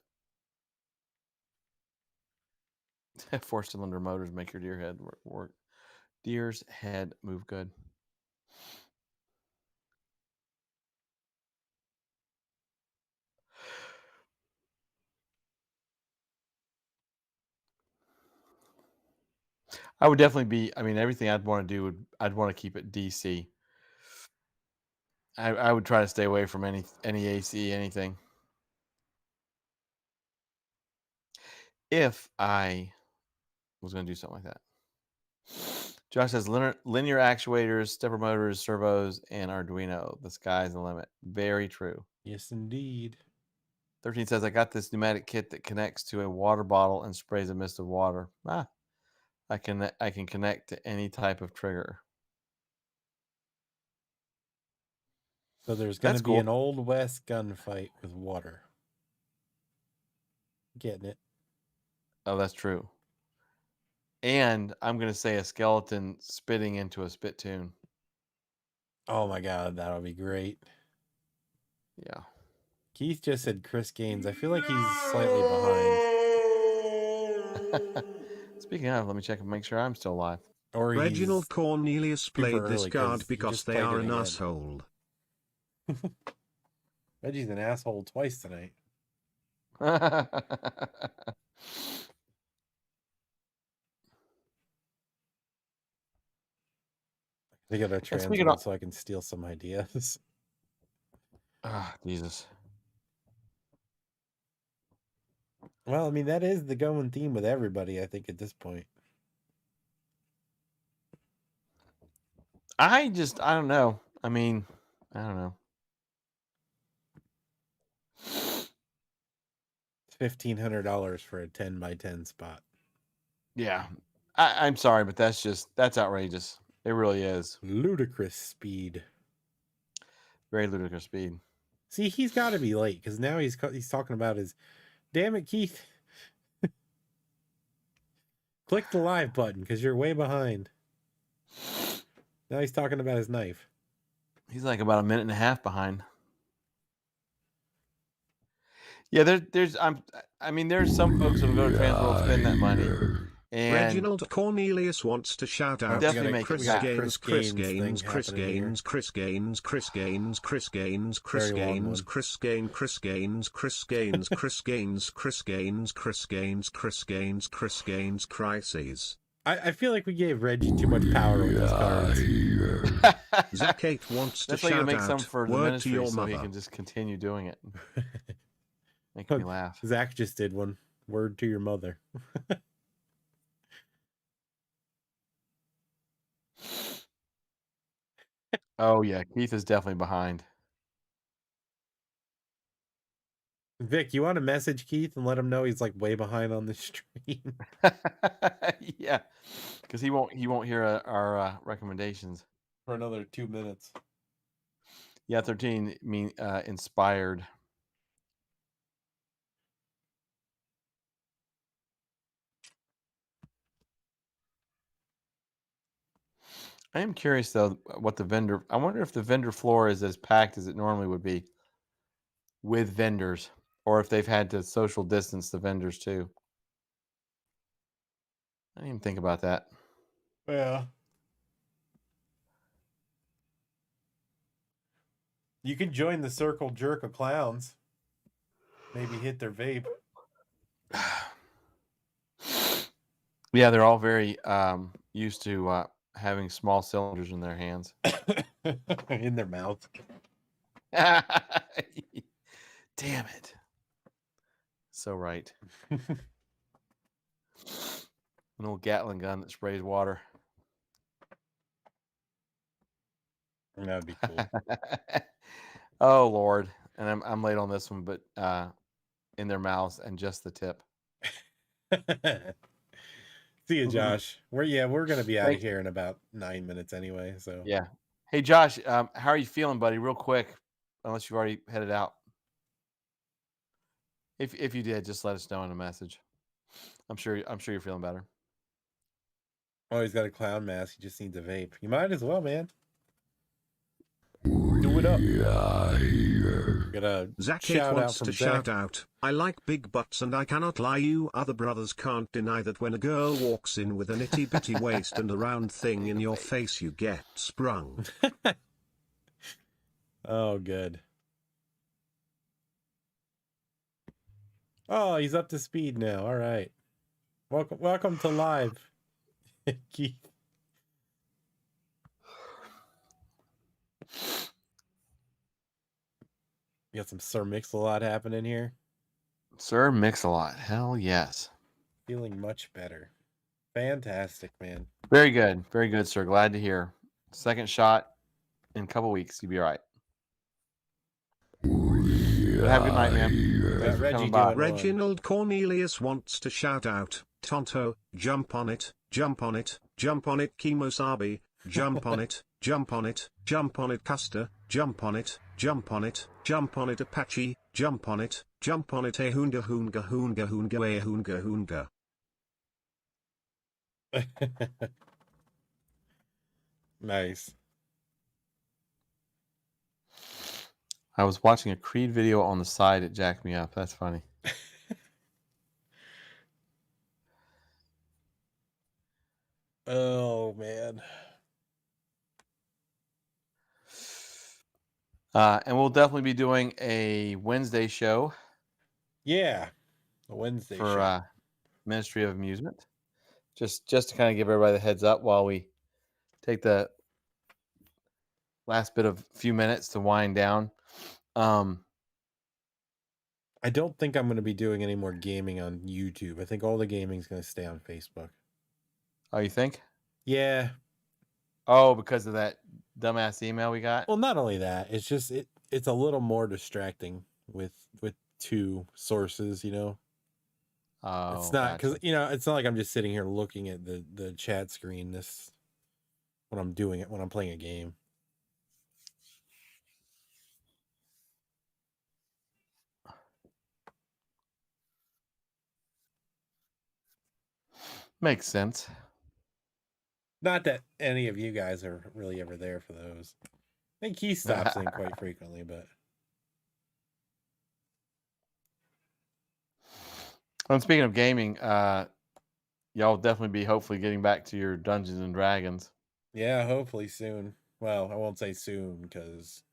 Speaker 2: 4-cylinder motors make your deer head work. Deer's head move good. I would definitely be. I mean, everything I'd want to do I'd want to keep it DC. I would try to stay away from any AC, anything. If I was going to do something like that. Josh says linear actuators, stepper motors, servos, and Arduino. The sky's the limit. Very true.
Speaker 3: Yes, indeed.
Speaker 2: 13 says I got this pneumatic kit that connects to a water bottle and sprays a mist of water. I can connect to any type of trigger.
Speaker 3: So there's going to be an Old West gunfight with water. Getting it.
Speaker 2: Oh, that's true. And I'm going to say a skeleton spitting into a spittoon.
Speaker 3: Oh my God, that would be great.
Speaker 2: Yeah.
Speaker 3: Keith just said Chris Gaines. I feel like he's slightly behind.
Speaker 2: Speaking of, let me check and make sure I'm still alive.
Speaker 3: Or
Speaker 4: Reginald Cornelius played this card because they are an
Speaker 3: again.
Speaker 4: asshole.
Speaker 3: Reggie's an asshole twice tonight. I got a trans so I can steal some ideas.
Speaker 2: Ah, Jesus.
Speaker 3: Well, I mean, that is the going theme with everybody, I think, at this point.
Speaker 2: I don't know. I mean, I don't know.
Speaker 3: $1,500 for a 10x10 spot.
Speaker 2: Yeah. I'm sorry, but that's outrageous. It really is.
Speaker 3: Ludicrous speed.
Speaker 2: Very ludicrous speed.
Speaker 3: See, he's got to be late because now he's talking about his... Damn it, Keith. Click the live button because you're way behind. Now he's talking about his knife.
Speaker 2: He's like about a minute and a half behind. Yeah, there's some folks that'll go to Transworld, spend that money. And
Speaker 4: Reginald Cornelius wants to shout out
Speaker 2: definitely make
Speaker 4: Chris Gaines, Chris Gaines, Chris Gaines, Chris Gaines, Chris Gaines, Chris Gaines, Chris Gaines, Chris Gaines, Chris Gaines, Chris Gaines, Chris Gaines, Chris Gaines, Chris Gaines, Chris Gaines, Chris Gaines, Crises.
Speaker 3: I feel like we gave Reggie too much power with this card.
Speaker 4: Zach 8 wants to shout
Speaker 2: make some
Speaker 4: out
Speaker 2: for the
Speaker 4: word to
Speaker 2: ministry
Speaker 4: your
Speaker 2: so
Speaker 4: mother.
Speaker 2: he can just continue doing it. Make me laugh.
Speaker 3: Zach just did one. Word to your mother.
Speaker 2: Oh yeah, Keith is definitely behind.
Speaker 3: Vic, you want to message Keith and let him know he's like way behind on the stream?
Speaker 2: Yeah, because he won't hear our recommendations
Speaker 3: for another 2 minutes.
Speaker 2: Yeah, 13 inspired. I am curious though what the vendor. I wonder if the vendor floor is as packed as it normally would be with vendors, or if they've had to social distance the vendors too. I didn't even think about that.
Speaker 3: Yeah. You can join the circle jerk of clowns. Maybe hit their vape.
Speaker 2: Yeah, they're all very used to having small cylinders in their hands.
Speaker 3: In their mouth.
Speaker 2: Damn it. So right. An old Gatling gun that sprays water.
Speaker 3: That'd be cool.
Speaker 2: Oh Lord. And I'm late on this one, but in their mouths and just the tip.
Speaker 3: See you, Josh. We're gonna be out of here in about 9 minutes anyway. So
Speaker 2: yeah. Hey Josh, how are you feeling, buddy? Real quick, unless you've already headed out. If you did, just let us know in a message. I'm sure you're feeling better.
Speaker 3: Oh, he's got a clown mask. He just needs a vape. You might as well, man. Do it up.
Speaker 4: Zach8 wants to shout out. I like big butts and I cannot lie, you other brothers can't deny that when a girl walks in with an itty bitty waist and a round thing in your face you get sprung.
Speaker 3: Oh, good. Oh, he's up to speed now. All right. Welcome to live, Keith. You got some Sir Mix-a-Lot happening here.
Speaker 2: Sir Mix-a-Lot. Hell yes.
Speaker 3: Feeling much better. Fantastic, man.
Speaker 2: Very good. Very good, sir. Glad to hear. Second shot in a couple weeks. You'll be all right. Have a good night, man.
Speaker 4: Reginald Cornelius wants to shout out. Tonto, jump on it, jump on it, jump on it, Kimosabi, jump on it, jump on it, jump on it, Custer, jump on it, jump on it, jump on it, Apache, jump on it, eh hoonga hoonga hoonga hoonga eh hoonga hoonga.
Speaker 3: Nice.
Speaker 2: I was watching a Creed video on the side. It jacked me up. That's funny.
Speaker 3: Oh, man.
Speaker 2: And we'll definitely be doing a Wednesday show.
Speaker 3: Yeah, a Wednesday
Speaker 2: for
Speaker 3: show.
Speaker 2: Ministry of Amusement. Just to kind of give everybody the heads up while we take the last bit of few minutes to wind down.
Speaker 3: I don't think I'm going to be doing any more gaming on YouTube. I think all the gaming is going to stay on Facebook.
Speaker 2: Oh, you think?
Speaker 3: Yeah.
Speaker 2: Oh, because of that dumbass email we got?
Speaker 3: Well, not only that, it's just it's a little more distracting with two sources, you know.
Speaker 2: Oh,
Speaker 3: it's not because it's not like I'm just sitting here looking at the chat screen when I'm doing it, when I'm playing a game.
Speaker 2: Makes sense.
Speaker 3: Not that any of you guys are really ever there for those. I think he stops in quite frequently, but.
Speaker 2: Well, speaking of gaming, y'all definitely be hopefully getting back to your Dungeons and Dragons.
Speaker 3: Yeah, hopefully soon. Well, I won't say soon because,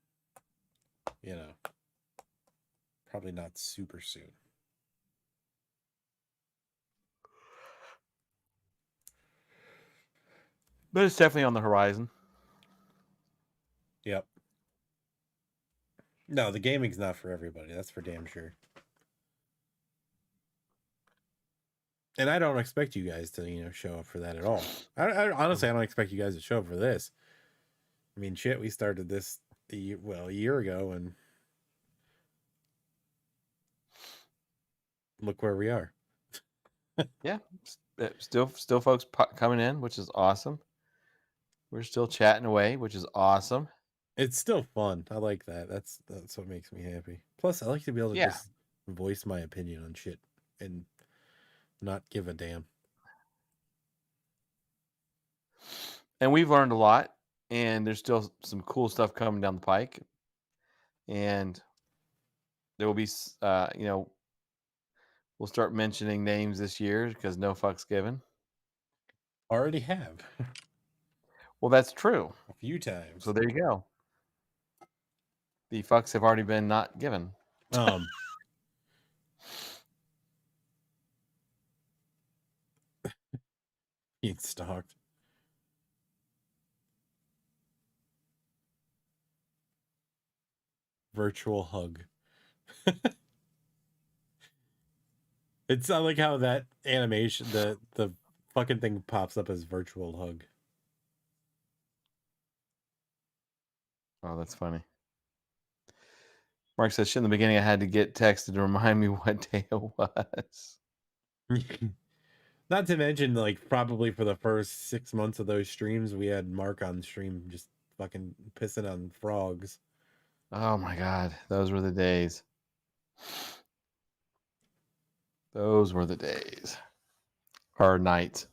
Speaker 3: probably not super soon.
Speaker 2: But it's definitely on the horizon.
Speaker 3: Yep. No, the gaming's not for everybody. That's for damn sure. And I don't expect you guys to, show up for that at all. Honestly, I don't expect you guys to show up for this. I mean, shit, we started this a year ago, and look where we are.
Speaker 2: Yeah, still folks coming in, which is awesome. We're still chatting away, which is awesome.
Speaker 3: It's still fun. I like that. That's what makes me happy. Plus, I like to be able to just voice my opinion on shit and not give a damn.
Speaker 2: And we've learned a lot, and there's still some cool stuff coming down the pike. And there will be, we'll start mentioning names this year because no fucks given.
Speaker 3: Already have.
Speaker 2: Well, that's true.
Speaker 3: A few times.
Speaker 2: So there you go. The fucks have already been not given.
Speaker 3: being stalked. Virtual hug. It's not like how that animation, the fucking thing pops up as virtual hug.
Speaker 2: Oh, that's funny. Mark says, shit, in the beginning I had to get texted to remind me what day it was.
Speaker 3: Not to mention, like, probably for the first 6 months of those streams, we had Mark on stream just fucking pissing on frogs.
Speaker 2: Oh my God. Those were the days. Those were the days. Or nights.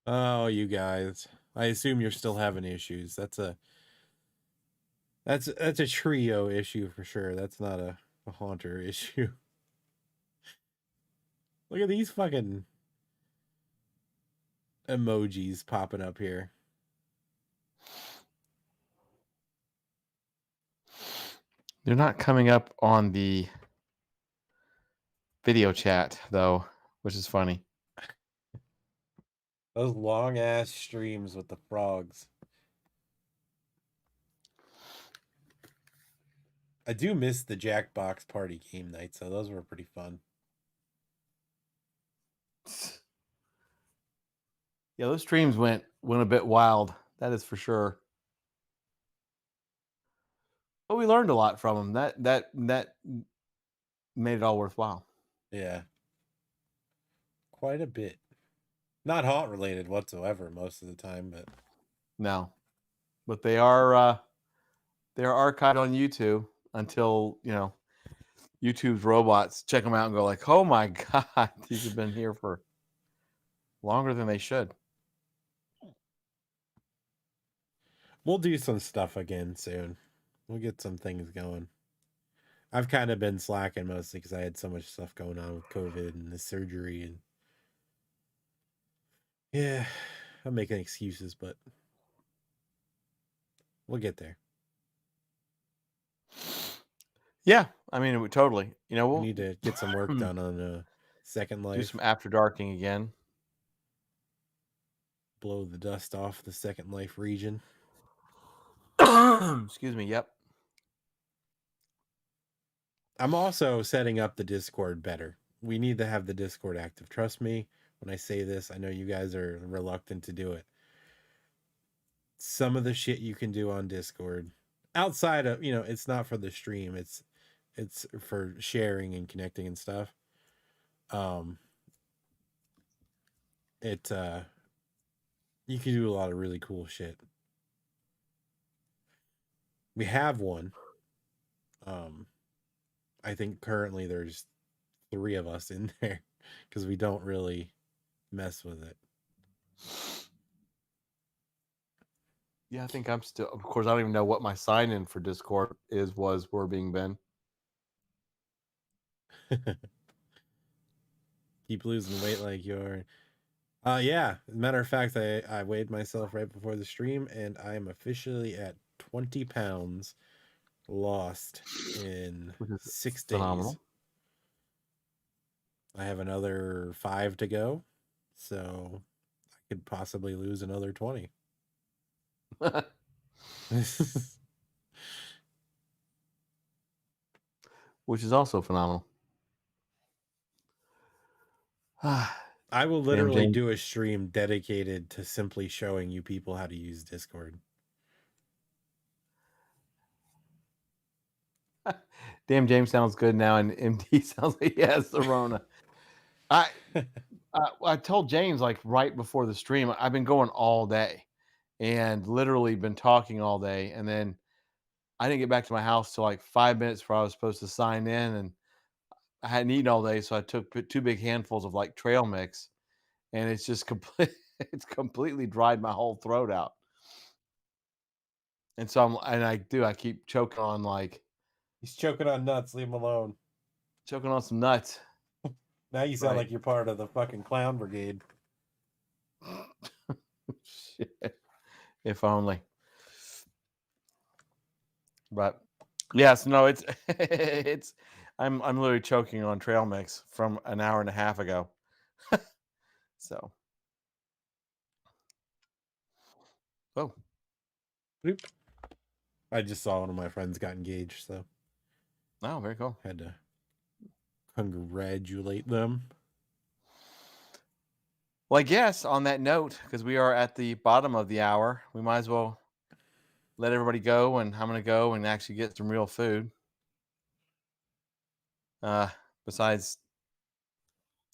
Speaker 3: Oh, you guys. I assume you're still having issues. That's a trio issue for sure. That's not a Haunter issue. Look at these fucking emojis popping up here.
Speaker 2: They're not coming up on the video chat, though, which is funny.
Speaker 3: Those long ass streams with the frogs. I do miss the Jackbox party game nights, so those were pretty fun.
Speaker 2: Yeah, those streams went a bit wild. That is for sure. But we learned a lot from them. That made it all worthwhile.
Speaker 3: Yeah. Quite a bit. Not haunt related whatsoever most of the time, but
Speaker 2: No. But they are archived on YouTube until, YouTube's robots check them out and go like, "Oh my God, these have been here for longer than they should."
Speaker 3: we'll do some stuff again soon. We'll get some things going. I've kind of been slacking mostly because I had so much stuff going on with COVID and the surgery, and yeah, I'm making excuses, but we'll get there.
Speaker 2: Yeah, I mean, it would totally.
Speaker 3: We need to get some work done on Second Life.
Speaker 2: Do some After Darking again.
Speaker 3: Blow the dust off the Second Life region.
Speaker 2: Excuse me. Yep.
Speaker 3: I'm also setting up the Discord better. We need to have the Discord active. Trust me when I say this. I know you guys are reluctant to do it. Some of the shit you can do on Discord, outside of, it's not for the stream. It's for sharing and connecting and stuff. You can do a lot of really cool shit. We have one. I think currently there's 3 of us in there because we don't really mess with it.
Speaker 2: Yeah, I think I'm still. Of course, I don't even know what my sign in for Discord were being Ben.
Speaker 3: Keep losing weight like you're. Yeah. As a matter of fact, I weighed myself right before the stream, and I am officially at 20 pounds lost in 6 days. Phenomenal. I have another 5 to go, so I could possibly lose another 20.
Speaker 2: Which is also phenomenal.
Speaker 3: I will literally do a stream dedicated to simply showing you people how to use Discord.
Speaker 2: Damn, James sounds good now, and MD sounds like he has the Rona. I told James, like, right before the stream, I've been going all day and literally been talking all day, and then I didn't get back to my house till like 5 minutes before I was supposed to sign in, and I hadn't eaten all day, so I took 2 big handfuls of like trail mix, and it's just it's completely dried my whole throat out. And so I keep choking on like.
Speaker 3: He's choking on nuts. Leave him alone.
Speaker 2: Choking on some nuts.
Speaker 3: Now you sound like you're part of the fucking clown brigade.
Speaker 2: Shit. If only. But yes, no, it's I'm literally choking on trail mix from an hour and a half ago. So. Oh.
Speaker 3: Bloop. I just saw one of my friends got engaged, so.
Speaker 2: Oh, very cool.
Speaker 3: Had to congratulate them.
Speaker 2: Well, I guess on that note, because we are at the bottom of the hour, we might as well let everybody go, and I'm going to go and actually get some real food. Besides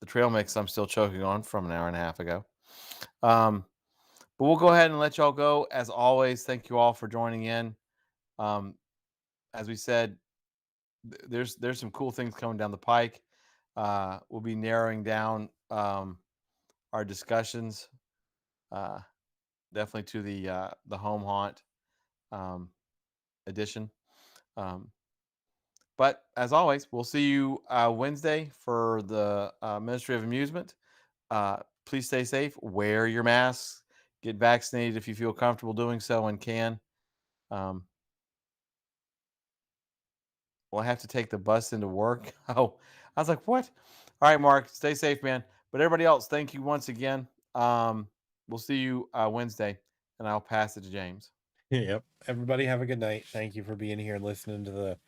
Speaker 2: the trail mix I'm still choking on from an hour and a half ago. But we'll go ahead and let y'all go. As always, thank you all for joining in. As we said, there's some cool things coming down the pike. We'll be narrowing down our discussions definitely to the home haunt edition. But as always, we'll see you Wednesday for the Ministry of Amusement. Please stay safe. Wear your masks. Get vaccinated if you feel comfortable doing so and can. Well, I have to take the bus into work. Oh, I was like, what? All right, Mark, stay safe, man. But everybody else, thank you once again. We'll see you Wednesday, and I'll pass it to James.
Speaker 3: Yep. Everybody have a good night. Thank you for being here and listening to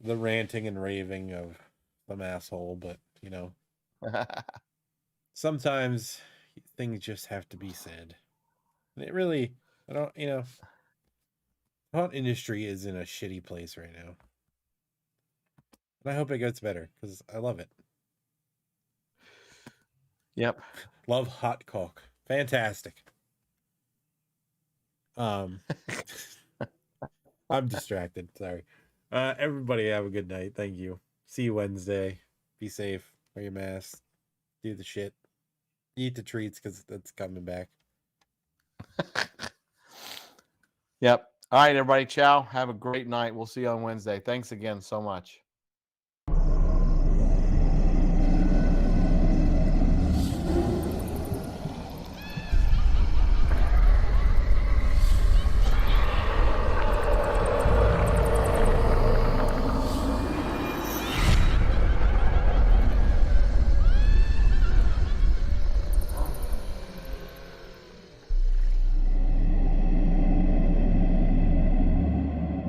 Speaker 3: the ranting and raving of some asshole, but you know, sometimes things just have to be said. And it really, I don't, you know, the haunt industry is in a shitty place right now. And I hope it gets better because I love it.
Speaker 2: Yep.
Speaker 3: Love hot cock. Fantastic. I'm distracted. Sorry. Everybody have a good night. Thank you. See you Wednesday. Be safe. Wear your mask. Do the shit. Eat the treats because that's coming back.
Speaker 2: Yep. All right, everybody. Ciao. Have a great night. We'll see you on Wednesday. Thanks again so much.